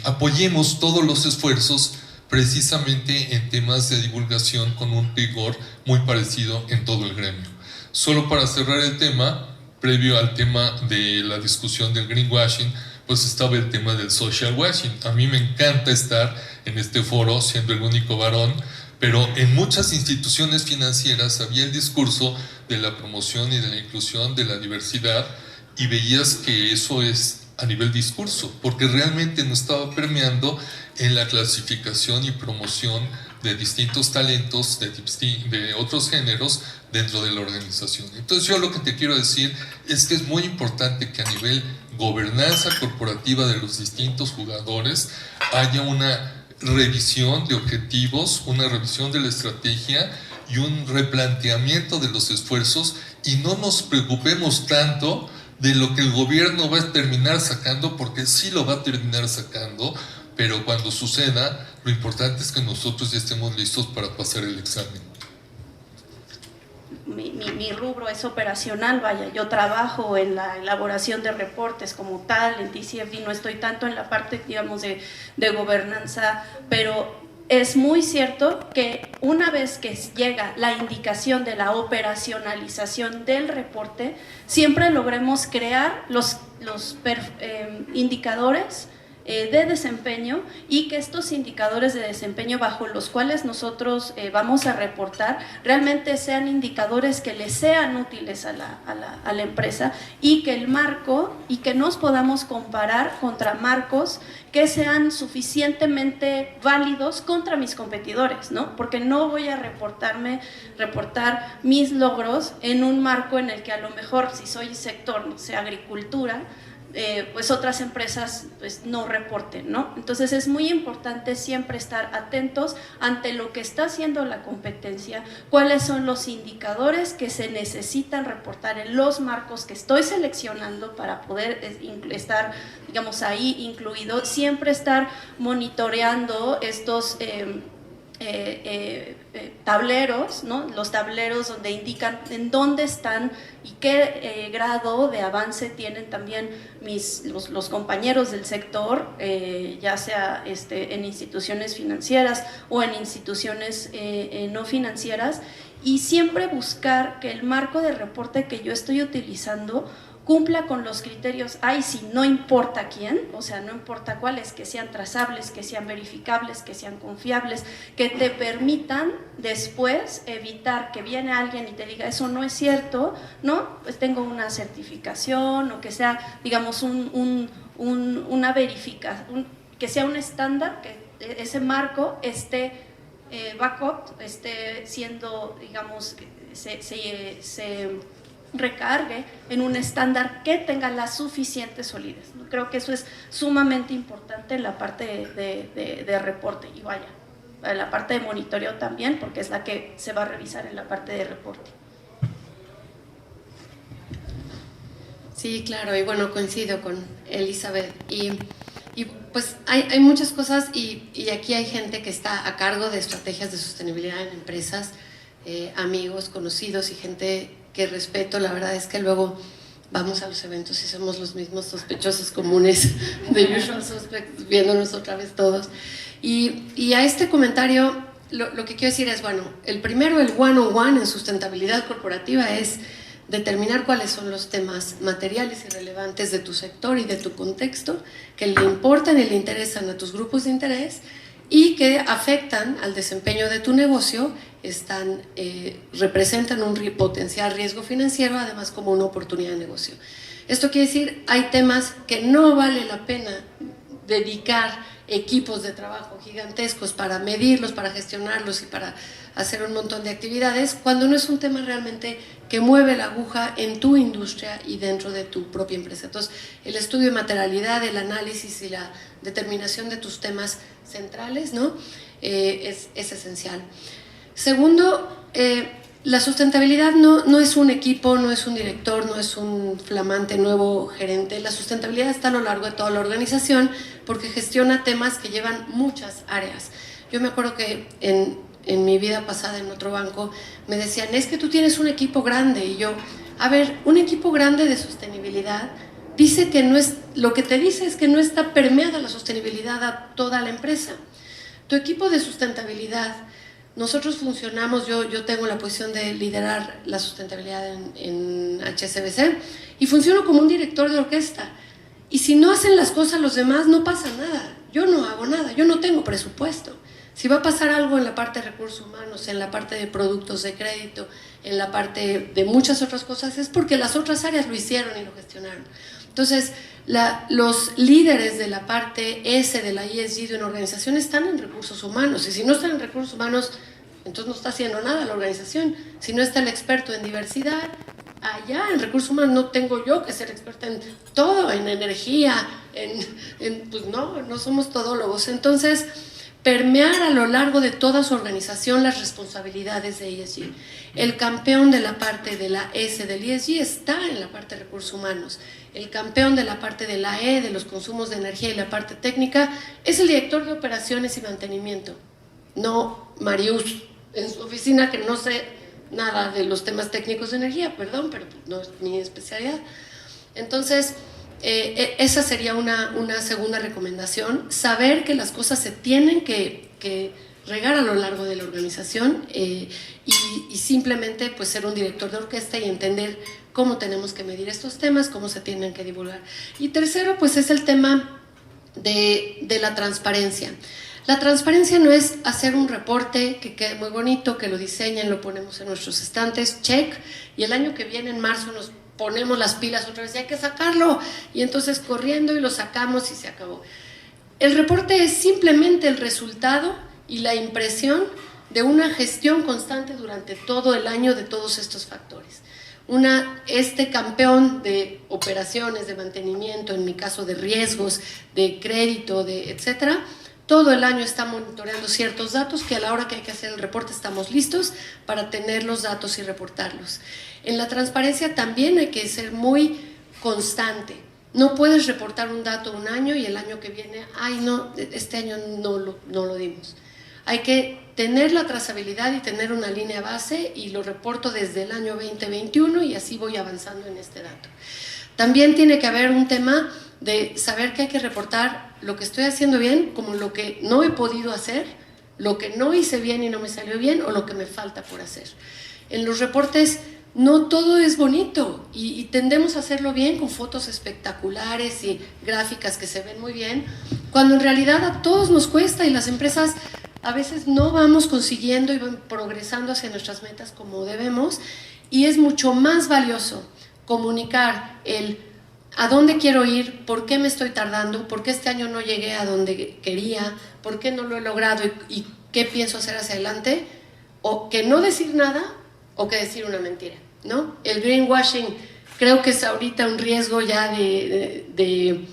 apoyemos todos los esfuerzos precisamente en temas de divulgación con un rigor muy parecido en todo el gremio. Solo para cerrar el tema, previo al tema de la discusión del greenwashing, pues estaba el tema del social washing. A mí me encanta estar en este foro siendo el único varón, pero en muchas instituciones financieras había el discurso de la promoción y de la inclusión de la diversidad, y veías que eso es a nivel discurso, porque realmente no estaba permeando en la clasificación y promoción de distintos talentos de otros géneros dentro de la organización. Entonces yo lo que te quiero decir es que es muy importante que a nivel gobernanza corporativa de los distintos jugadores haya una revisión de objetivos, una revisión de la estrategia y un replanteamiento de los esfuerzos, y no nos preocupemos tanto de lo que el gobierno va a terminar sacando, porque sí lo va a terminar sacando, pero cuando suceda, lo importante es que nosotros ya estemos listos para pasar el examen. Mi rubro es operacional, vaya, yo trabajo en la elaboración de reportes como tal, en TCFD no estoy tanto en la parte, digamos, de gobernanza, pero es muy cierto que una vez que llega la indicación de la operacionalización del reporte, siempre logremos crear los indicadores de desempeño, y que estos indicadores de desempeño bajo los cuales nosotros vamos a reportar realmente sean indicadores que le sean útiles a la empresa, y que el marco, y que nos podamos comparar contra marcos que sean suficientemente válidos contra mis competidores, ¿no? Porque no voy a reportar mis logros en un marco en el que a lo mejor, si soy sector, no sé, agricultura, pues otras empresas pues no reporten, ¿no? Entonces es muy importante siempre estar atentos ante lo que está haciendo la competencia, cuáles son los indicadores que se necesitan reportar en los marcos que estoy seleccionando para poder estar, digamos, ahí incluido, siempre estar monitoreando estos tableros, ¿no? Los tableros donde indican en dónde están y qué grado de avance tienen también los compañeros del sector, ya sea en instituciones financieras o en instituciones no financieras, y siempre buscar que el marco de reporte que yo estoy utilizando cumpla con los criterios ICE, no importa quién, o sea, no importa cuáles, que sean trazables, que sean verificables, que sean confiables, que te permitan después evitar que viene alguien y te diga eso no es cierto, ¿no? Pues tengo una certificación, o que sea, digamos, una verificación, que sea un estándar, que ese marco backup, esté siendo, digamos, se recargue en un estándar que tenga la suficiente solidez. Creo que eso es sumamente importante en la parte de reporte, y vaya, en la parte de monitoreo también, porque es la que se va a revisar en la parte de reporte. Sí, claro, y bueno, coincido con Elizabeth, y pues hay muchas cosas, y aquí hay gente que está a cargo de estrategias de sostenibilidad en empresas, amigos, conocidos y gente que respeto. La verdad es que luego vamos a los eventos y somos los mismos sospechosos comunes de Usual Suspects, viéndonos otra vez todos. Y a este comentario lo que quiero decir es, bueno, el primero, el one-on-one en sustentabilidad corporativa, es determinar cuáles son los temas materiales y relevantes de tu sector y de tu contexto, que le importan y le interesan a tus grupos de interés y que afectan al desempeño de tu negocio, representan un potencial riesgo financiero, además como una oportunidad de negocio. Esto quiere decir, hay temas que no vale la pena dedicar equipos de trabajo gigantescos para medirlos, para gestionarlos y para hacer un montón de actividades, cuando no es un tema realmente que mueve la aguja en tu industria y dentro de tu propia empresa. Entonces, el estudio de materialidad, el análisis y la determinación de tus temas centrales, ¿no? Es esencial. Segundo, la sustentabilidad no es un equipo, no es un director, no es un flamante nuevo gerente. La sustentabilidad está a lo largo de toda la organización porque gestiona temas que llevan muchas áreas. Yo me acuerdo que en mi vida pasada en otro banco me decían, es que tú tienes un equipo grande, y yo, a ver, un equipo grande de sostenibilidad dice que no es, lo que te dice es que no está permeada la sostenibilidad a toda la empresa. Tu equipo de sustentabilidad, nosotros funcionamos, yo tengo la posición de liderar la sustentabilidad en HSBC y funciono como un director de orquesta. Y si no hacen las cosas los demás, no pasa nada. Yo no hago nada, yo no tengo presupuesto. Si va a pasar algo en la parte de recursos humanos, en la parte de productos de crédito, en la parte de muchas otras cosas, es porque las otras áreas lo hicieron y lo gestionaron. Entonces, los líderes de la parte S de la ESG de una organización están en recursos humanos, y si no están en recursos humanos, entonces no está haciendo nada la organización. Si no está el experto en diversidad, allá en recursos humanos no tengo yo que ser experta en todo, en energía, pues no somos todólogos. Entonces, permear a lo largo de toda su organización las responsabilidades de ESG. El campeón de la parte de la S del ESG está en la parte de recursos humanos. El campeón de la parte de la E, de los consumos de energía y la parte técnica, es el director de operaciones y mantenimiento. No Marius en su oficina, que no sé nada de los temas técnicos de energía, perdón, pero no es mi especialidad. Entonces, esa sería una segunda recomendación, saber que las cosas se tienen que regar a lo largo de la organización y simplemente pues ser un director de orquesta y entender cómo tenemos que medir estos temas, cómo se tienen que divulgar. Y tercero, pues es el tema de la transparencia. La transparencia no es hacer un reporte que quede muy bonito, que lo diseñen, lo ponemos en nuestros estantes, check, y el año que viene, en marzo, nos ponemos las pilas otra vez y hay que sacarlo, y entonces corriendo y lo sacamos y se acabó. El reporte es simplemente el resultado y la impresión de una gestión constante durante todo el año de todos estos factores. Este campeón de operaciones, de mantenimiento, en mi caso de riesgos, de crédito, etcétera, todo el año está monitoreando ciertos datos que a la hora que hay que hacer el reporte estamos listos para tener los datos y reportarlos. En la transparencia también hay que ser muy constante. No puedes reportar un dato un año y el año que viene, ay no, este año no lo dimos. Hay que tener la trazabilidad y tener una línea base, y lo reporto desde el año 2021 y así voy avanzando en este dato. También tiene que haber un tema de saber que hay que reportar lo que estoy haciendo bien, como lo que no he podido hacer, lo que no hice bien y no me salió bien, o lo que me falta por hacer. En los reportes no todo es bonito y tendemos a hacerlo bien con fotos espectaculares y gráficas que se ven muy bien, cuando en realidad a todos nos cuesta y las empresas a veces no vamos consiguiendo y van progresando hacia nuestras metas como debemos, y es mucho más valioso comunicar a dónde quiero ir, por qué me estoy tardando, por qué este año no llegué a donde quería, por qué no lo he logrado y qué pienso hacer hacia adelante, o que no decir nada o que decir una mentira, ¿no? El greenwashing creo que es ahorita un riesgo ya de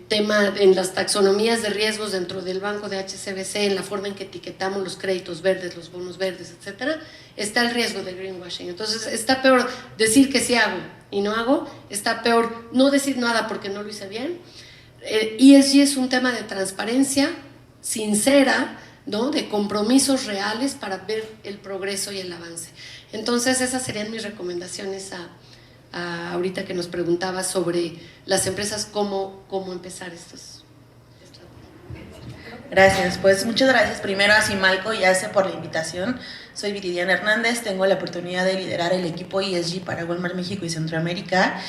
tema en las taxonomías de riesgos dentro del banco de HSBC, en la forma en que etiquetamos los créditos verdes, los bonos verdes, etcétera, está el riesgo de greenwashing. Entonces está peor decir que sí hago y no hago, está peor no decir nada porque no lo hice bien. ESG es un tema de transparencia sincera, ¿no? De compromisos reales para ver el progreso y el avance. Entonces esas serían mis recomendaciones ahorita que nos preguntaba sobre las empresas, cómo empezar estos. Gracias, pues muchas gracias primero a Simalco y a ACE por la invitación. Soy Viridiana Hernández, tengo la oportunidad de liderar el equipo ESG para Walmart México y Centroamérica,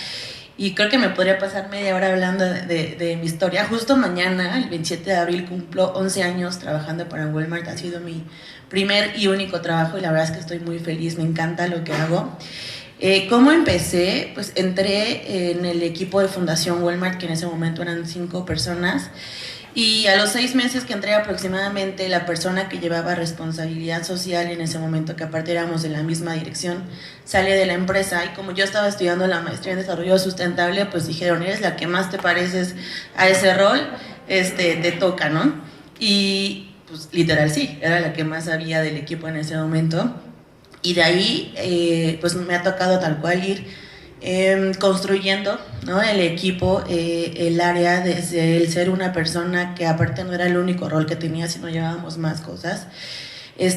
y creo que me podría pasar media hora hablando de mi historia. Justo mañana, el 27 de abril, cumplo 11 años trabajando para Walmart. Ha sido mi primer y único trabajo y la verdad es que estoy muy feliz, me encanta lo que hago. ¿Cómo empecé? Pues entré en el equipo de Fundación Walmart, que en ese momento eran 5 personas, y a los 6 meses que entré aproximadamente, la persona que llevaba responsabilidad social en ese momento, que aparte éramos de la misma dirección, sale de la empresa, y como yo estaba estudiando la maestría en desarrollo sustentable, pues dijeron, eres la que más te pareces a ese rol, te toca, ¿no? Y pues literal sí, era la que más sabía del equipo en ese momento. Y de ahí, pues me ha tocado tal cual ir construyendo, ¿no? El equipo, el área, desde el ser una persona que aparte no era el único rol que tenía, sino llevábamos más cosas.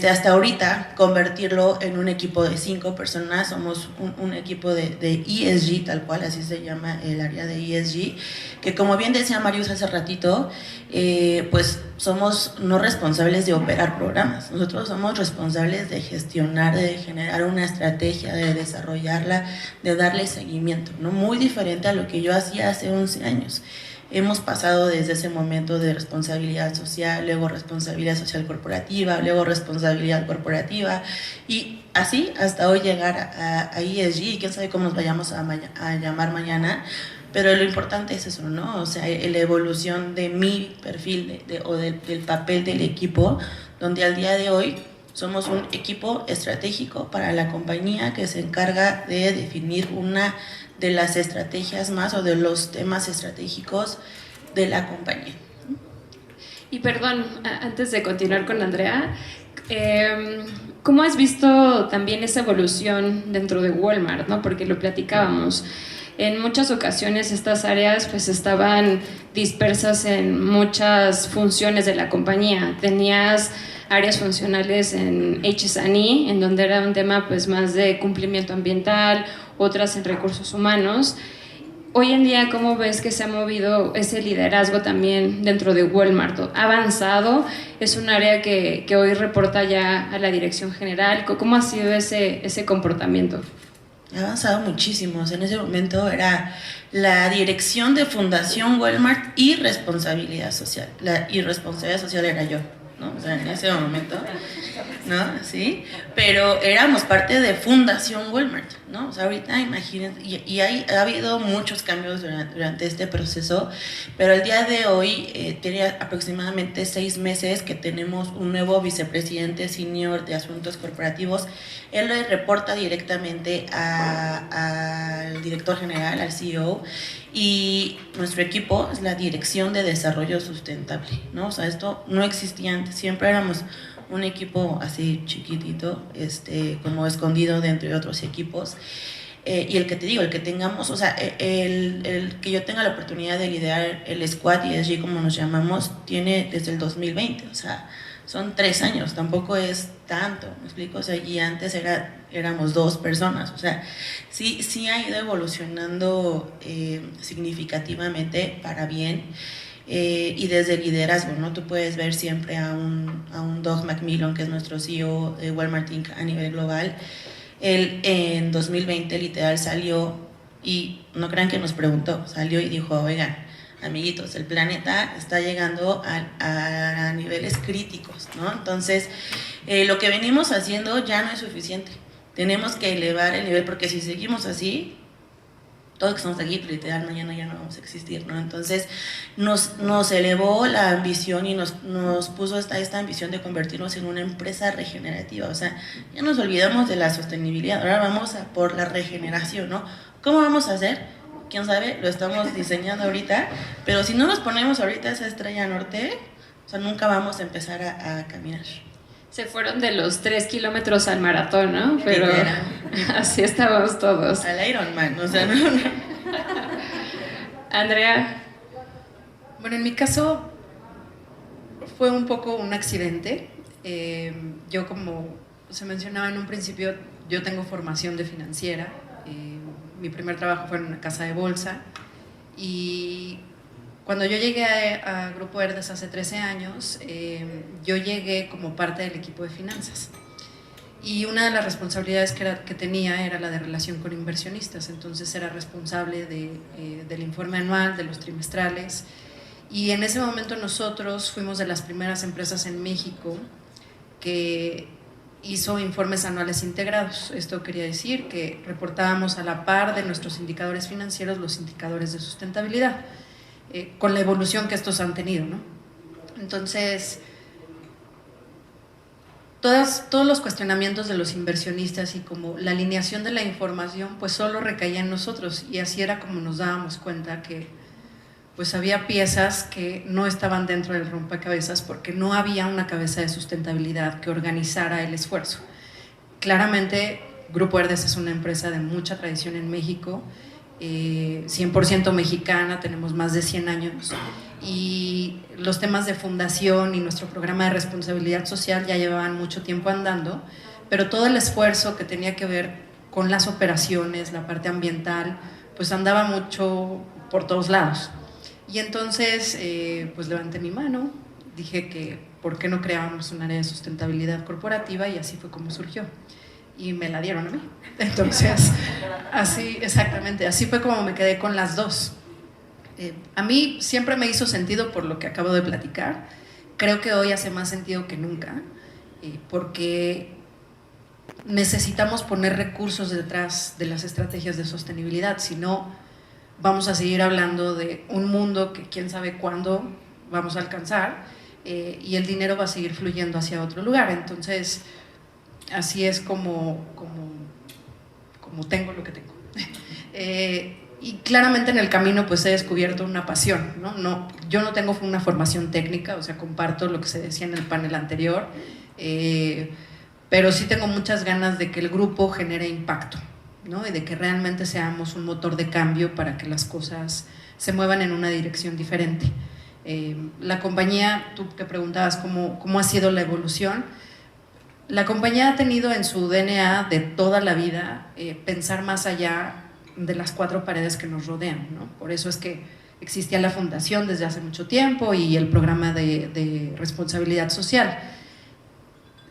hasta ahorita convertirlo en un equipo de 5 personas. Somos un equipo de ESG, tal cual, así se llama el área de ESG, que como bien decía Marius hace ratito, pues somos no responsables de operar programas, nosotros somos responsables de gestionar, de generar una estrategia, de desarrollarla, de darle seguimiento, ¿no? Muy diferente a lo que yo hacía hace 11 años. Hemos pasado desde ese momento de responsabilidad social, luego responsabilidad social corporativa, luego responsabilidad corporativa, y así hasta hoy llegar a ESG, y quién sabe cómo nos vayamos a llamar mañana, pero lo importante es eso, ¿no? O sea, la evolución de mi perfil o del papel del equipo, donde al día de hoy somos un equipo estratégico para la compañía que se encarga de definir una de las estrategias más o de los temas estratégicos de la compañía. Y perdón, antes de continuar con Andrea, ¿cómo has visto también esa evolución dentro de Walmart, ¿no? Porque lo platicábamos. En muchas ocasiones estas áreas pues estaban dispersas en muchas funciones de la compañía. Tenías áreas funcionales en HS&E, en donde era un tema pues más de cumplimiento ambiental, otras en recursos humanos. Hoy en día, ¿cómo ves que se ha movido ese liderazgo también dentro de Walmart? ¿Ha avanzado? ¿Es un área que hoy reporta ya a la dirección general? ¿Cómo ha sido ese comportamiento? Ha avanzado muchísimo. En ese momento era la dirección de Fundación Walmart y responsabilidad social. La irresponsabilidad social era yo, ¿no? O sea, en ese momento, ¿no? Sí, pero éramos parte de Fundación Walmart, ¿no? O sea, ahorita imagínense, ha habido muchos cambios durante este proceso, pero al día de hoy tiene aproximadamente 6 meses que tenemos un nuevo vicepresidente senior de asuntos corporativos. Él le reporta directamente al director general, al CEO, y nuestro equipo es la Dirección de Desarrollo Sustentable, ¿no? O sea, esto no existía antes, siempre éramos un equipo así chiquitito, como escondido dentro de otros equipos. Y el que te digo, el que tengamos, o sea, el que yo tenga la oportunidad de liderar el squad ESG, como nos llamamos, tiene desde el 2020, o sea, son 3 años, tampoco es tanto, ¿me explico? O sea, y antes éramos 2 personas, o sea, sí ha ido evolucionando significativamente para bien. Y desde el liderazgo, ¿no? Tú puedes ver siempre a un Doug McMillon, que es nuestro CEO de Walmart Inc. a nivel global. Él en 2020 literal salió, y no crean que nos preguntó, salió y dijo, oigan, amiguitos, el planeta está llegando a niveles críticos, ¿no? Entonces, lo que venimos haciendo ya no es suficiente. Tenemos que elevar el nivel, porque si seguimos así, todos que estamos aquí, literal, mañana ya no vamos a existir, ¿no? Entonces, nos elevó la ambición y nos puso esta ambición de convertirnos en una empresa regenerativa. O sea, ya nos olvidamos de la sostenibilidad, ahora vamos a por la regeneración, ¿no? ¿Cómo vamos a hacer? Quién sabe, lo estamos diseñando ahorita, pero si no nos ponemos ahorita esa estrella norte, o sea, nunca vamos a empezar a caminar. Se fueron de los 3 kilómetros al maratón, ¿no? Pero así estábamos todos. Al Ironman, o sea, no. Andrea. Bueno, en mi caso fue un poco un accidente. Yo, como se mencionaba en un principio, yo tengo formación de financiera. Mi primer trabajo fue en una casa de bolsa. Y cuando yo llegué a Grupo Herdez hace 13 años, yo llegué como parte del equipo de finanzas. Y una de las responsabilidades que tenía era la de relación con inversionistas. Entonces era responsable del informe anual, de los trimestrales. Y en ese momento nosotros fuimos de las primeras empresas en México que hizo informes anuales integrados. Esto quería decir que reportábamos a la par de nuestros indicadores financieros los indicadores de sustentabilidad, con la evolución que estos han tenido, ¿no? Entonces, todos los cuestionamientos de los inversionistas y como la alineación de la información, pues solo recaía en nosotros, y así era como nos dábamos cuenta que pues había piezas que no estaban dentro del rompecabezas porque no había una cabeza de sustentabilidad que organizara el esfuerzo. Claramente, Grupo Herdez es una empresa de mucha tradición en México, 100% mexicana, tenemos más de 100 años, y los temas de fundación y nuestro programa de responsabilidad social ya llevaban mucho tiempo andando, pero todo el esfuerzo que tenía que ver con las operaciones, la parte ambiental, pues andaba mucho por todos lados. Y entonces, pues levanté mi mano, dije que por qué no creábamos un área de sustentabilidad corporativa, y así fue como surgió. Y me la dieron a mí. Entonces, así, exactamente, así fue como me quedé con las dos. A mí siempre me hizo sentido por lo que acabo de platicar. Creo que hoy hace más sentido que nunca, porque necesitamos poner recursos detrás de las estrategias de sostenibilidad, si no vamos a seguir hablando de un mundo que quién sabe cuándo vamos a alcanzar, y el dinero va a seguir fluyendo hacia otro lugar. Entonces, así es como tengo lo que tengo. Y claramente en el camino pues he descubierto una pasión, ¿no? Yo no tengo una formación técnica, o sea, comparto lo que se decía en el panel anterior, pero sí tengo muchas ganas de que el grupo genere impacto, ¿no? Y de que realmente seamos un motor de cambio para que las cosas se muevan en una dirección diferente. La compañía, tú que preguntabas cómo ha sido la evolución, la compañía ha tenido en su DNA de toda la vida pensar más allá de las 4 paredes que nos rodean, ¿no? Por eso es que existía la fundación desde hace mucho tiempo y el programa de responsabilidad social.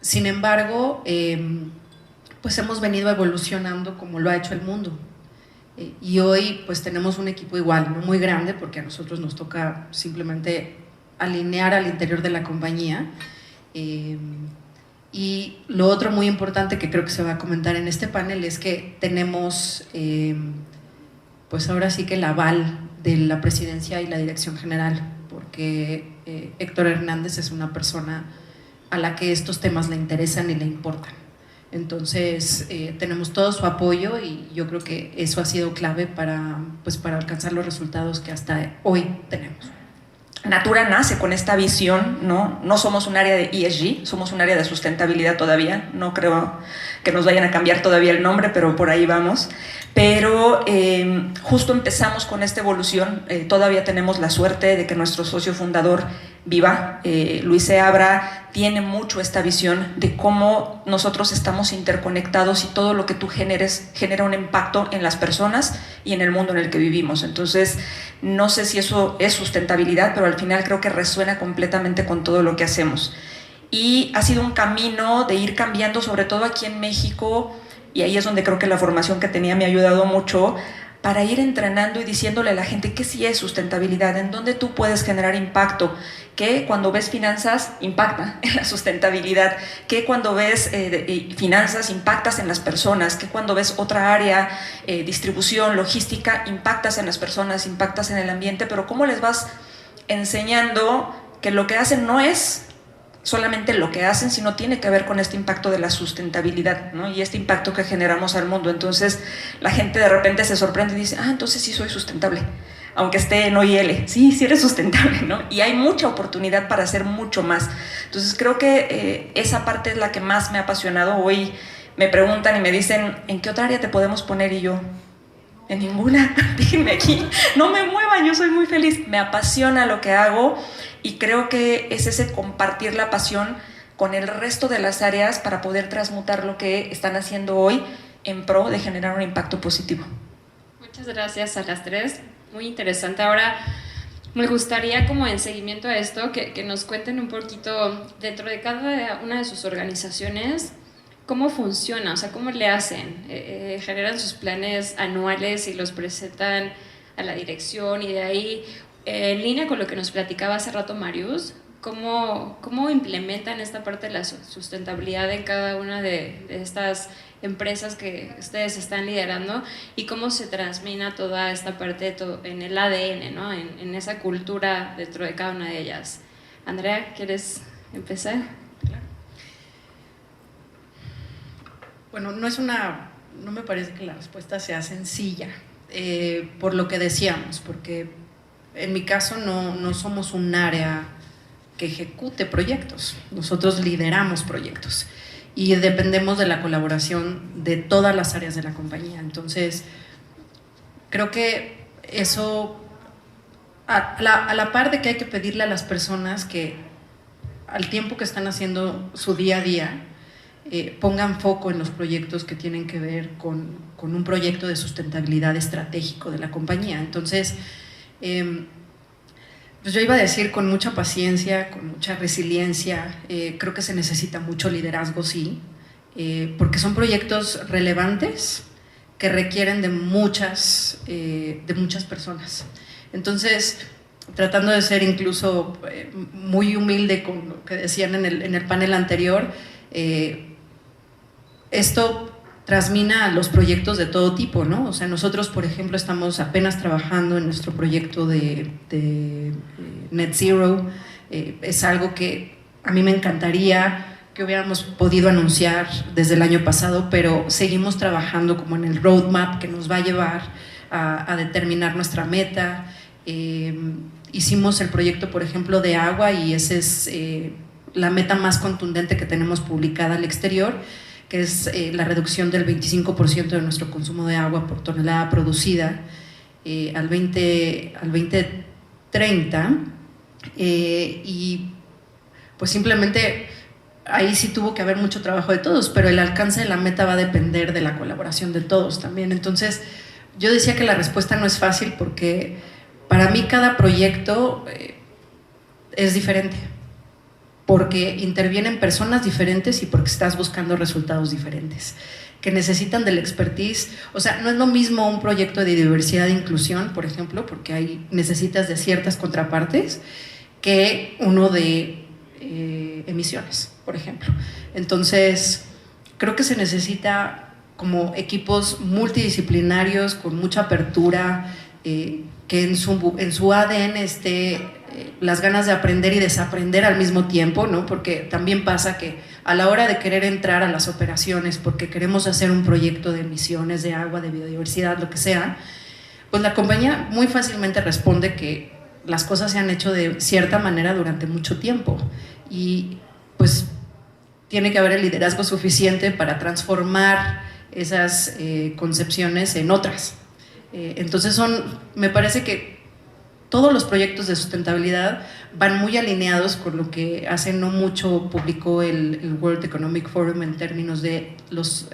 Sin embargo, pues hemos venido evolucionando como lo ha hecho el mundo. Y hoy pues tenemos un equipo igual, no muy grande, porque a nosotros nos toca simplemente alinear al interior de la compañía. Y lo otro muy importante que creo que se va a comentar en este panel es que tenemos pues ahora sí que el aval de la presidencia y la dirección general, porque Héctor Hernández es una persona a la que estos temas le interesan y le importan. Entonces tenemos todo su apoyo, y yo creo que eso ha sido clave para alcanzar los resultados que hasta hoy tenemos. Natura nace con esta visión, ¿no? No somos un área de ESG, somos un área de sustentabilidad todavía. No creo que nos vayan a cambiar todavía el nombre, pero por ahí vamos. Pero justo empezamos con esta evolución. Todavía tenemos la suerte de que nuestro socio fundador viva, Luis Seabra, tiene mucho esta visión de cómo nosotros estamos interconectados y todo lo que tú generes genera un impacto en las personas y en el mundo en el que vivimos. Entonces, no sé si eso es sustentabilidad, pero al final creo que resuena completamente con todo lo que hacemos. Y ha sido un camino de ir cambiando, sobre todo aquí en México, y ahí es donde creo que la formación que tenía me ha ayudado mucho, para ir entrenando y diciéndole a la gente que sí es sustentabilidad, en dónde tú puedes generar impacto, que cuando ves finanzas impacta en la sustentabilidad, que cuando ves finanzas impactas en las personas, que cuando ves otra área, distribución, logística, impactas en las personas, impactas en el ambiente, pero cómo les vas enseñando que lo que hacen no es solamente lo que hacen, sino tiene que ver con este impacto de la sustentabilidad, ¿no? Y este impacto que generamos al mundo. Entonces la gente de repente se sorprende y dice, entonces sí soy sustentable, aunque esté en OIL, sí eres sustentable, ¿no? Y hay mucha oportunidad para hacer mucho más. Entonces creo que esa parte es la que más me ha apasionado. Hoy me preguntan y me dicen, ¿en qué otra área te podemos poner? Y yo, en ninguna, déjenme aquí, no me muevan, yo soy muy feliz, me apasiona lo que hago. Y creo que es ese compartir la pasión con el resto de las áreas para poder transmutar lo que están haciendo hoy en pro de generar un impacto positivo. Muchas gracias a las tres, muy interesante. Ahora me gustaría, como en seguimiento a esto, que nos cuenten un poquito dentro de cada una de sus organizaciones cómo funciona, o sea, cómo le hacen. Generan sus planes anuales y los presentan a la dirección, y de ahí, en línea con lo que nos platicaba hace rato Marius, ¿cómo implementan esta parte de la sustentabilidad en cada una de estas empresas que ustedes están liderando, y cómo se transmina toda esta parte en el ADN, ¿no? en esa cultura dentro de cada una de ellas? Andrea, ¿quieres empezar? Claro. Bueno, no me parece que la respuesta sea sencilla, por lo que decíamos, porque en mi caso no somos un área que ejecute proyectos, nosotros lideramos proyectos y dependemos de la colaboración de todas las áreas de la compañía. Entonces, creo que eso, a la par de que hay que pedirle a las personas que al tiempo que están haciendo su día a día, pongan foco en los proyectos que tienen que ver con un proyecto de sustentabilidad estratégico de la compañía. Entonces, pues yo iba a decir con mucha paciencia, con mucha resiliencia, creo que se necesita mucho liderazgo, sí, porque son proyectos relevantes que requieren de muchas personas. Entonces, tratando de ser incluso muy humilde con lo que decían en el panel anterior, esto trasmina a los proyectos de todo tipo, ¿no? O sea, nosotros, por ejemplo, estamos apenas trabajando en nuestro proyecto de Net Zero. Es algo que a mí me encantaría que hubiéramos podido anunciar desde el año pasado, pero seguimos trabajando como en el roadmap que nos va a llevar a determinar nuestra meta. Hicimos el proyecto, por ejemplo, de agua, y esa es la meta más contundente que tenemos publicada al exterior, que es la reducción del 25% de nuestro consumo de agua por tonelada producida al 2030, y pues simplemente ahí sí tuvo que haber mucho trabajo de todos, pero el alcance de la meta va a depender de la colaboración de todos también. Entonces, yo decía que la respuesta no es fácil, porque para mí cada proyecto es diferente, porque intervienen personas diferentes y porque estás buscando resultados diferentes, que necesitan del expertise. O sea, no es lo mismo un proyecto de diversidad e inclusión, por ejemplo, porque ahí necesitas de ciertas contrapartes, que uno de emisiones, por ejemplo. Entonces, creo que se necesita como equipos multidisciplinarios, con mucha apertura, que en su ADN esté las ganas de aprender y desaprender al mismo tiempo, ¿no? Porque también pasa que a la hora de querer entrar a las operaciones, porque queremos hacer un proyecto de emisiones, de agua, de biodiversidad, lo que sea, pues la compañía muy fácilmente responde que las cosas se han hecho de cierta manera durante mucho tiempo, y pues tiene que haber el liderazgo suficiente para transformar esas concepciones en otras. Entonces me parece que todos los proyectos de sustentabilidad van muy alineados con lo que hace no mucho publicó el World Economic Forum en términos de los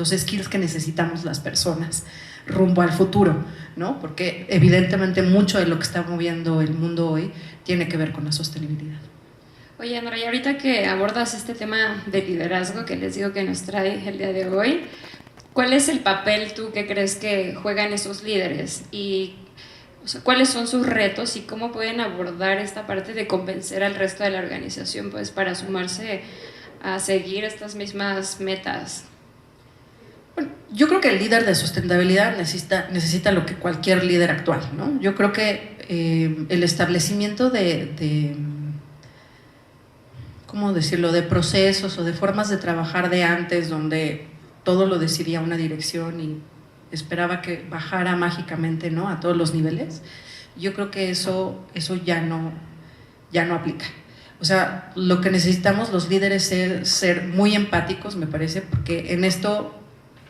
skills que necesitamos las personas rumbo al futuro, ¿no? Porque evidentemente mucho de lo que está moviendo el mundo hoy tiene que ver con la sostenibilidad. Oye, Andrea, y ahorita que abordas este tema de liderazgo que les digo que nos trae el día de hoy, ¿cuál es el papel tú que crees que juegan esos líderes? Y o sea, ¿cuáles son sus retos y cómo pueden abordar esta parte de convencer al resto de la organización, pues, para sumarse a seguir estas mismas metas? Bueno, yo creo que el líder de sustentabilidad necesita lo que cualquier líder actual, ¿no? Yo creo que el establecimiento ¿cómo decirlo?, de procesos o de formas de trabajar de antes, donde todo lo decidía una dirección y esperaba que bajara mágicamente, ¿no?, a todos los niveles. Yo creo que eso ya no aplica. O sea, lo que necesitamos los líderes es ser muy empáticos, me parece, porque en esto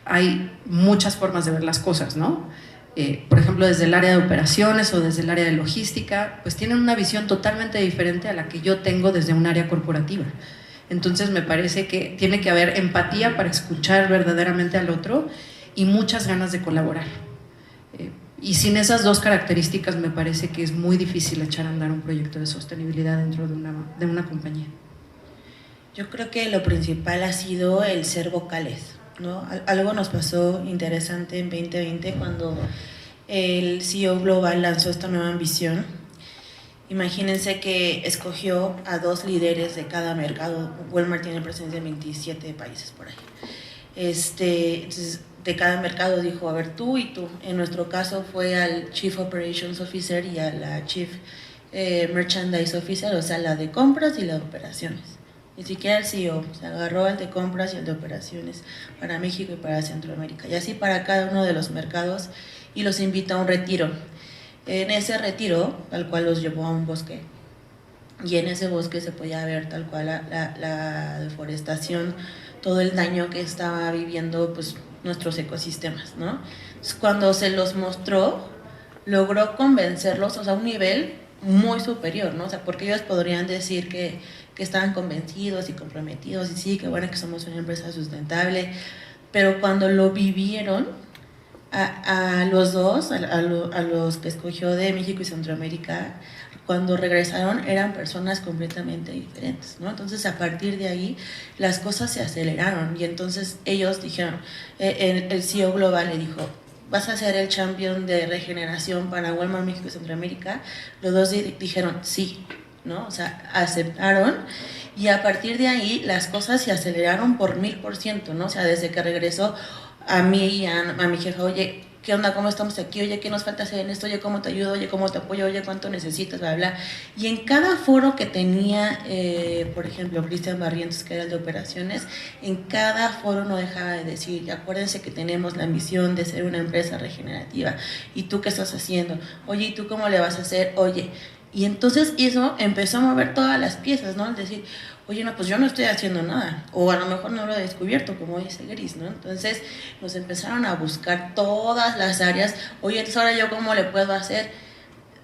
hay muchas formas de ver las cosas, ¿no? Por ejemplo, desde el área de operaciones o desde el área de logística, pues tienen una visión totalmente diferente a la que yo tengo desde un área corporativa. Entonces me parece que tiene que haber empatía para escuchar verdaderamente al otro y muchas ganas de colaborar. Y sin esas dos características me parece que es muy difícil echar a andar un proyecto de sostenibilidad dentro de una compañía. Yo creo que lo principal ha sido el ser vocales, ¿no? Algo nos pasó interesante en 2020 cuando el CEO Global lanzó esta nueva ambición. Imagínense que escogió a 2 líderes de cada mercado. Walmart tiene presencia en 27 países por ahí. Entonces, de cada mercado dijo, a ver, tú y tú. En nuestro caso fue al Chief Operations Officer y a la Chief Merchandise Officer, o sea, la de compras y la de operaciones. Ni siquiera el CEO, se agarró al de compras y el de operaciones para México y para Centroamérica. Y así para cada uno de los mercados, y los invitó a un retiro. En ese retiro, tal cual los llevó a un bosque, y en ese bosque se podía ver tal cual la deforestación, todo el daño que estaba viviendo pues nuestros ecosistemas, ¿no? Entonces, cuando se los mostró, logró convencerlos, o sea, a un nivel muy superior, ¿no? O sea, porque ellos podrían decir que estaban convencidos y comprometidos, y sí, que bueno, que somos una empresa sustentable, pero cuando lo vivieron, a los dos, a los que escogió de México y Centroamérica, cuando regresaron eran personas completamente diferentes, ¿no? Entonces, a partir de ahí, las cosas se aceleraron, y entonces ellos dijeron, el CEO global le dijo, vas a ser el champion de regeneración para Walmart México y Centroamérica. Los dos dijeron sí, ¿no? O sea, aceptaron, y a partir de ahí las cosas se aceleraron por 1000%, ¿no? O sea, desde que regresó a mí y a mi jefa, oye, ¿qué onda? ¿Cómo estamos aquí? Oye, ¿qué nos falta hacer en esto? Oye, ¿cómo te ayudo? Oye, ¿cómo te apoyo? Oye, ¿cuánto necesitas? Bla, bla. Y en cada foro que tenía, por ejemplo, Cristian Barrientos, que era el de operaciones, en cada foro no dejaba de decir, acuérdense que tenemos la misión de ser una empresa regenerativa. ¿Y tú qué estás haciendo? Oye, ¿y tú cómo le vas a hacer? Oye, y entonces eso empezó a mover todas las piezas, ¿no? Es decir, oye, no, pues yo no estoy haciendo nada, o a lo mejor no lo he descubierto, como dice Gris, ¿no? Entonces nos empezaron a buscar todas las áreas, oye, entonces ahora yo cómo le puedo hacer.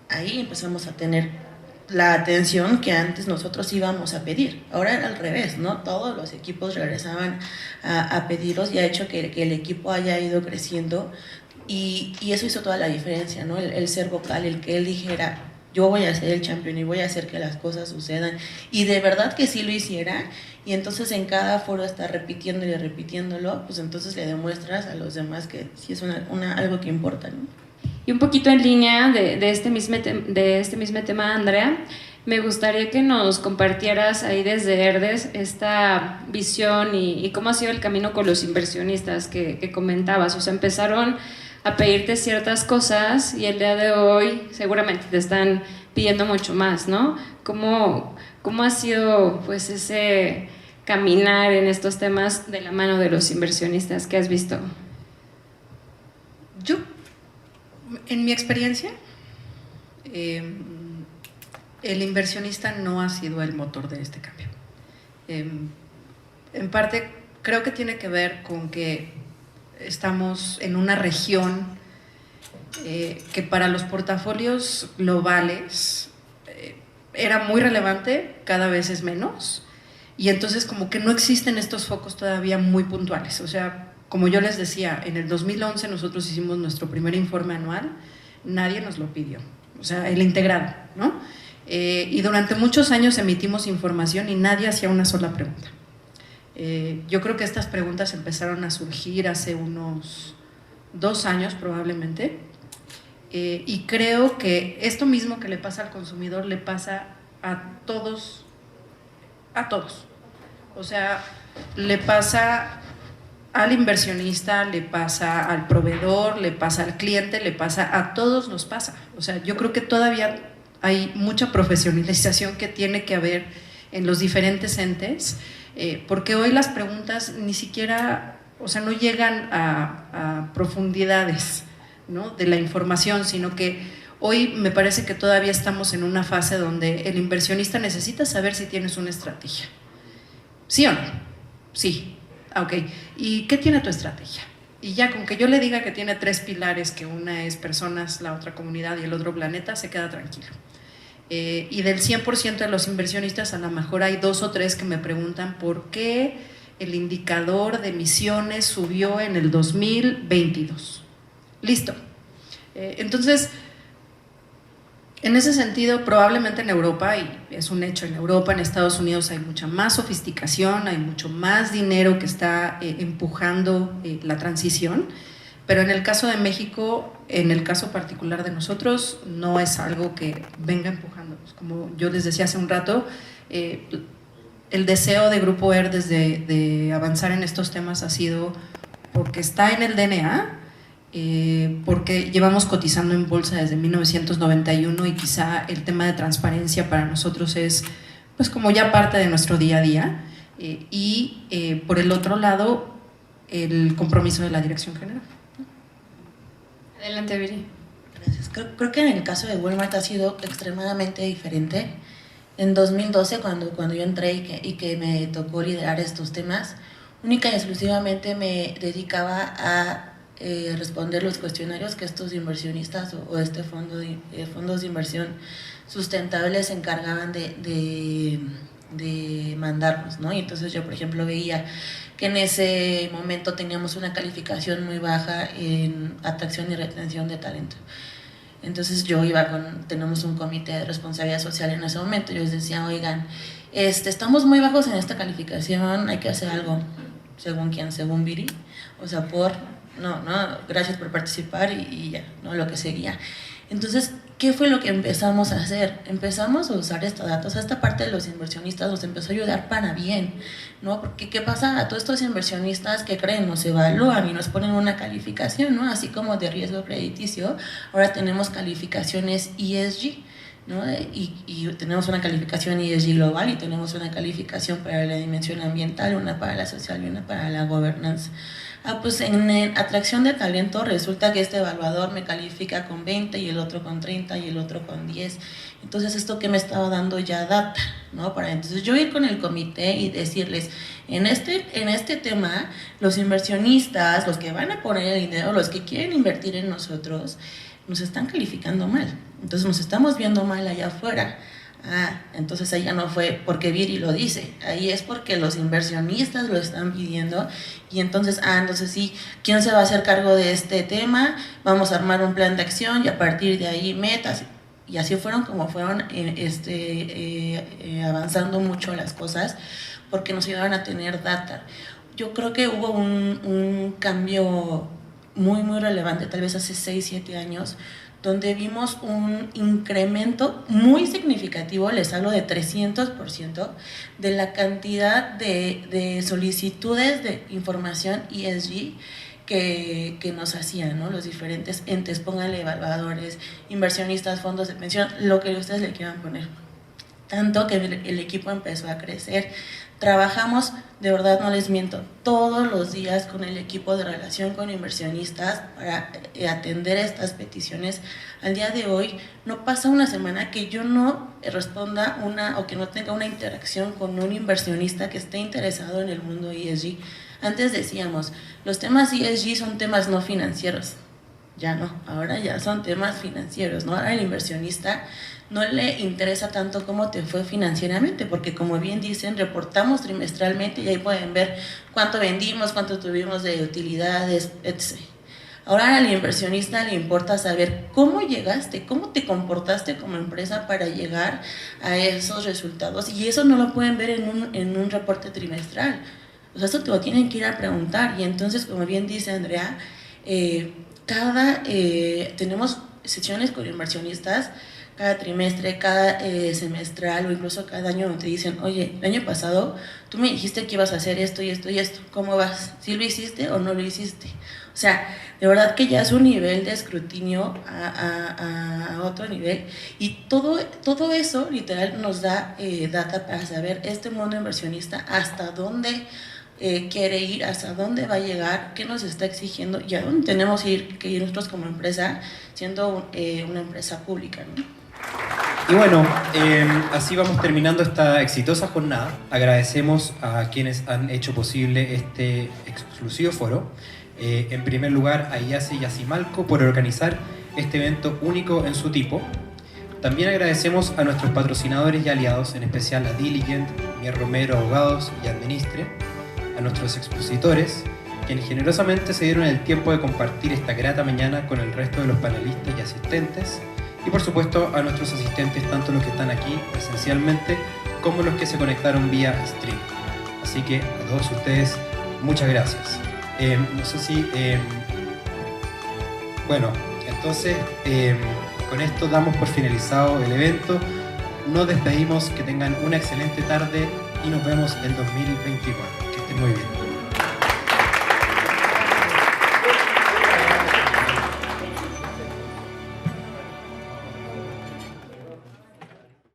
Ahí empezamos a tener la atención que antes nosotros íbamos a pedir, ahora era al revés, ¿no? Todos los equipos regresaban a pedirlos, y ha hecho que el equipo haya ido creciendo, y eso hizo toda la diferencia, ¿no? El ser vocal, el que él dijera, yo voy a ser el champion y voy a hacer que las cosas sucedan, y de verdad que sí lo hiciera, y entonces en cada foro está repitiéndolo y repitiéndolo, pues entonces le demuestras a los demás que sí es algo que importa, ¿no? Y un poquito en línea de este mismo tema, Andrea, me gustaría que nos compartieras ahí desde Herdes esta visión y cómo ha sido el camino con los inversionistas que comentabas. O sea, empezaron a pedirte ciertas cosas y el día de hoy seguramente te están pidiendo mucho más, ¿no? ¿Cómo ha sido pues ese caminar en estos temas de la mano de los inversionistas que has visto? Yo, en mi experiencia, el inversionista no ha sido el motor de este cambio. En parte creo que tiene que ver con que estamos en una región que para los portafolios globales era muy relevante, cada vez es menos, y entonces como que no existen estos focos todavía muy puntuales. O sea, como yo les decía, en el 2011 nosotros hicimos nuestro primer informe anual, nadie nos lo pidió, o sea, el integrado, ¿no? Y durante muchos años emitimos información y nadie hacía una sola pregunta. Yo creo que estas preguntas empezaron a surgir hace unos 2 años probablemente, y creo que esto mismo que le pasa al consumidor le pasa a todos, o sea, le pasa al inversionista, le pasa al proveedor, le pasa al cliente, le pasa, a todos nos pasa. O sea, yo creo que todavía hay mucha profesionalización que tiene que haber en los diferentes entes, porque hoy las preguntas ni siquiera, o sea, no llegan a profundidades, ¿no?, de la información, sino que hoy me parece que todavía estamos en una fase donde el inversionista necesita saber si tienes una estrategia. ¿Sí o no? Sí. Ok. ¿Y qué tiene tu estrategia? Y ya con que yo le diga que tiene 3 pilares, que una es personas, la otra comunidad y el otro planeta, se queda tranquilo. Y del 100% de los inversionistas, a lo mejor hay 2 o 3 que me preguntan por qué el indicador de emisiones subió en el 2022. Listo. Entonces, en ese sentido, probablemente en Europa, y es un hecho, en Europa, en Estados Unidos hay mucha más sofisticación, hay mucho más dinero que está empujando la transición, pero en el caso de México, en el caso particular de nosotros, no es algo que venga empujándonos. Como yo les decía hace un rato, el deseo de Grupo Herdes de avanzar en estos temas ha sido porque está en el DNA, porque llevamos cotizando en bolsa desde 1991 y quizá el tema de transparencia para nosotros es pues como ya parte de nuestro día a día, y por el otro lado el compromiso de la dirección general. Adelante, Viri. Gracias. Creo que en el caso de Walmart ha sido extremadamente diferente. En 2012, cuando yo entré y que me tocó liderar estos temas, única y exclusivamente me dedicaba a responder los cuestionarios que estos inversionistas o este fondos de inversión sustentables se encargaban de mandarnos, ¿no? Y entonces yo, por ejemplo, veía que en ese momento teníamos una calificación muy baja en atracción y retención de talento. Entonces yo tenemos un comité de responsabilidad social en ese momento, yo les decía, oigan, estamos muy bajos en esta calificación, hay que hacer algo. ¿Según quién? Según Viri, o sea, gracias por participar y ya, ¿no? Lo que seguía. Entonces, ¿qué fue lo que empezamos a hacer? Empezamos a usar esta data, o sea, esta parte de los inversionistas nos empezó a ayudar para bien, ¿no? Porque ¿qué pasa? A todos estos inversionistas que creen, nos evalúan y nos ponen una calificación, ¿no? Así como de riesgo crediticio, ahora tenemos calificaciones ESG, ¿no? Y tenemos una calificación ESG global y tenemos una calificación para la dimensión ambiental, una para la social y una para la governance. Pues en atracción de talento resulta que este evaluador me califica con 20 y el otro con 30 y el otro con 10. Entonces, ¿esto que me estaba dando ya data? ¿No? Entonces yo ir con el comité y decirles, en este tema, los inversionistas, los que van a poner el dinero, los que quieren invertir en nosotros, nos están calificando mal. Entonces nos estamos viendo mal allá afuera. Entonces ahí ya no fue porque Viri lo dice, ahí es porque los inversionistas lo están pidiendo y entonces sí, ¿quién se va a hacer cargo de este tema? Vamos a armar un plan de acción y a partir de ahí metas. Y así fueron avanzando mucho las cosas porque nos ayudaron a tener data. Yo creo que hubo un cambio muy, muy relevante, tal vez hace 6, 7 años, donde vimos un incremento muy significativo, les hablo de 300%, de la cantidad de solicitudes de información ESG que nos hacían, ¿no? Los diferentes entes, pónganle evaluadores, inversionistas, fondos de pensión, lo que ustedes le quieran poner. Tanto que el equipo empezó a crecer. Trabajamos, de verdad no les miento, todos los días con el equipo de relación con inversionistas para atender estas peticiones. Al día de hoy no pasa una semana que yo no responda o que no tenga una interacción con un inversionista que esté interesado en el mundo ESG. Antes decíamos, los temas ESG son temas no financieros. Ya no, ahora ya son temas financieros, ¿no? Ahora el inversionista no le interesa tanto cómo te fue financieramente, porque como bien dicen, reportamos trimestralmente y ahí pueden ver cuánto vendimos, cuánto tuvimos de utilidades, etc. Ahora al inversionista le importa saber cómo llegaste, cómo te comportaste como empresa para llegar a esos resultados, y eso no lo pueden ver en un reporte trimestral. O sea, eso te lo tienen que ir a preguntar, y entonces, como bien dice Andrea, tenemos sesiones con inversionistas cada trimestre, cada semestral o incluso cada año, donde te dicen, oye, el año pasado tú me dijiste que ibas a hacer esto y esto y esto, ¿cómo vas? ¿Sí lo hiciste o no lo hiciste? O sea, de verdad que ya es un nivel de escrutinio a otro nivel, y todo eso literal nos da data para saber este mundo inversionista hasta dónde quiere ir, hasta dónde va a llegar, qué nos está exigiendo y a dónde tenemos que ir nosotros como empresa, siendo una empresa pública, ¿no? Y bueno, así vamos terminando esta exitosa jornada. Agradecemos a quienes han hecho posible este exclusivo foro. En primer lugar, a IACE y a Cimalco por organizar este evento único en su tipo. También agradecemos a nuestros patrocinadores y aliados, en especial a Diligent, Mier Romero Abogados y Administre, a nuestros expositores, quienes generosamente se dieron el tiempo de compartir esta grata mañana con el resto de los panelistas y asistentes, y por supuesto a nuestros asistentes, tanto los que están aquí presencialmente como los que se conectaron vía stream. Así que a todos ustedes, muchas gracias. No sé si... bueno, entonces con esto damos por finalizado el evento. Nos despedimos, que tengan una excelente tarde y nos vemos en 2024. Que estén muy bien.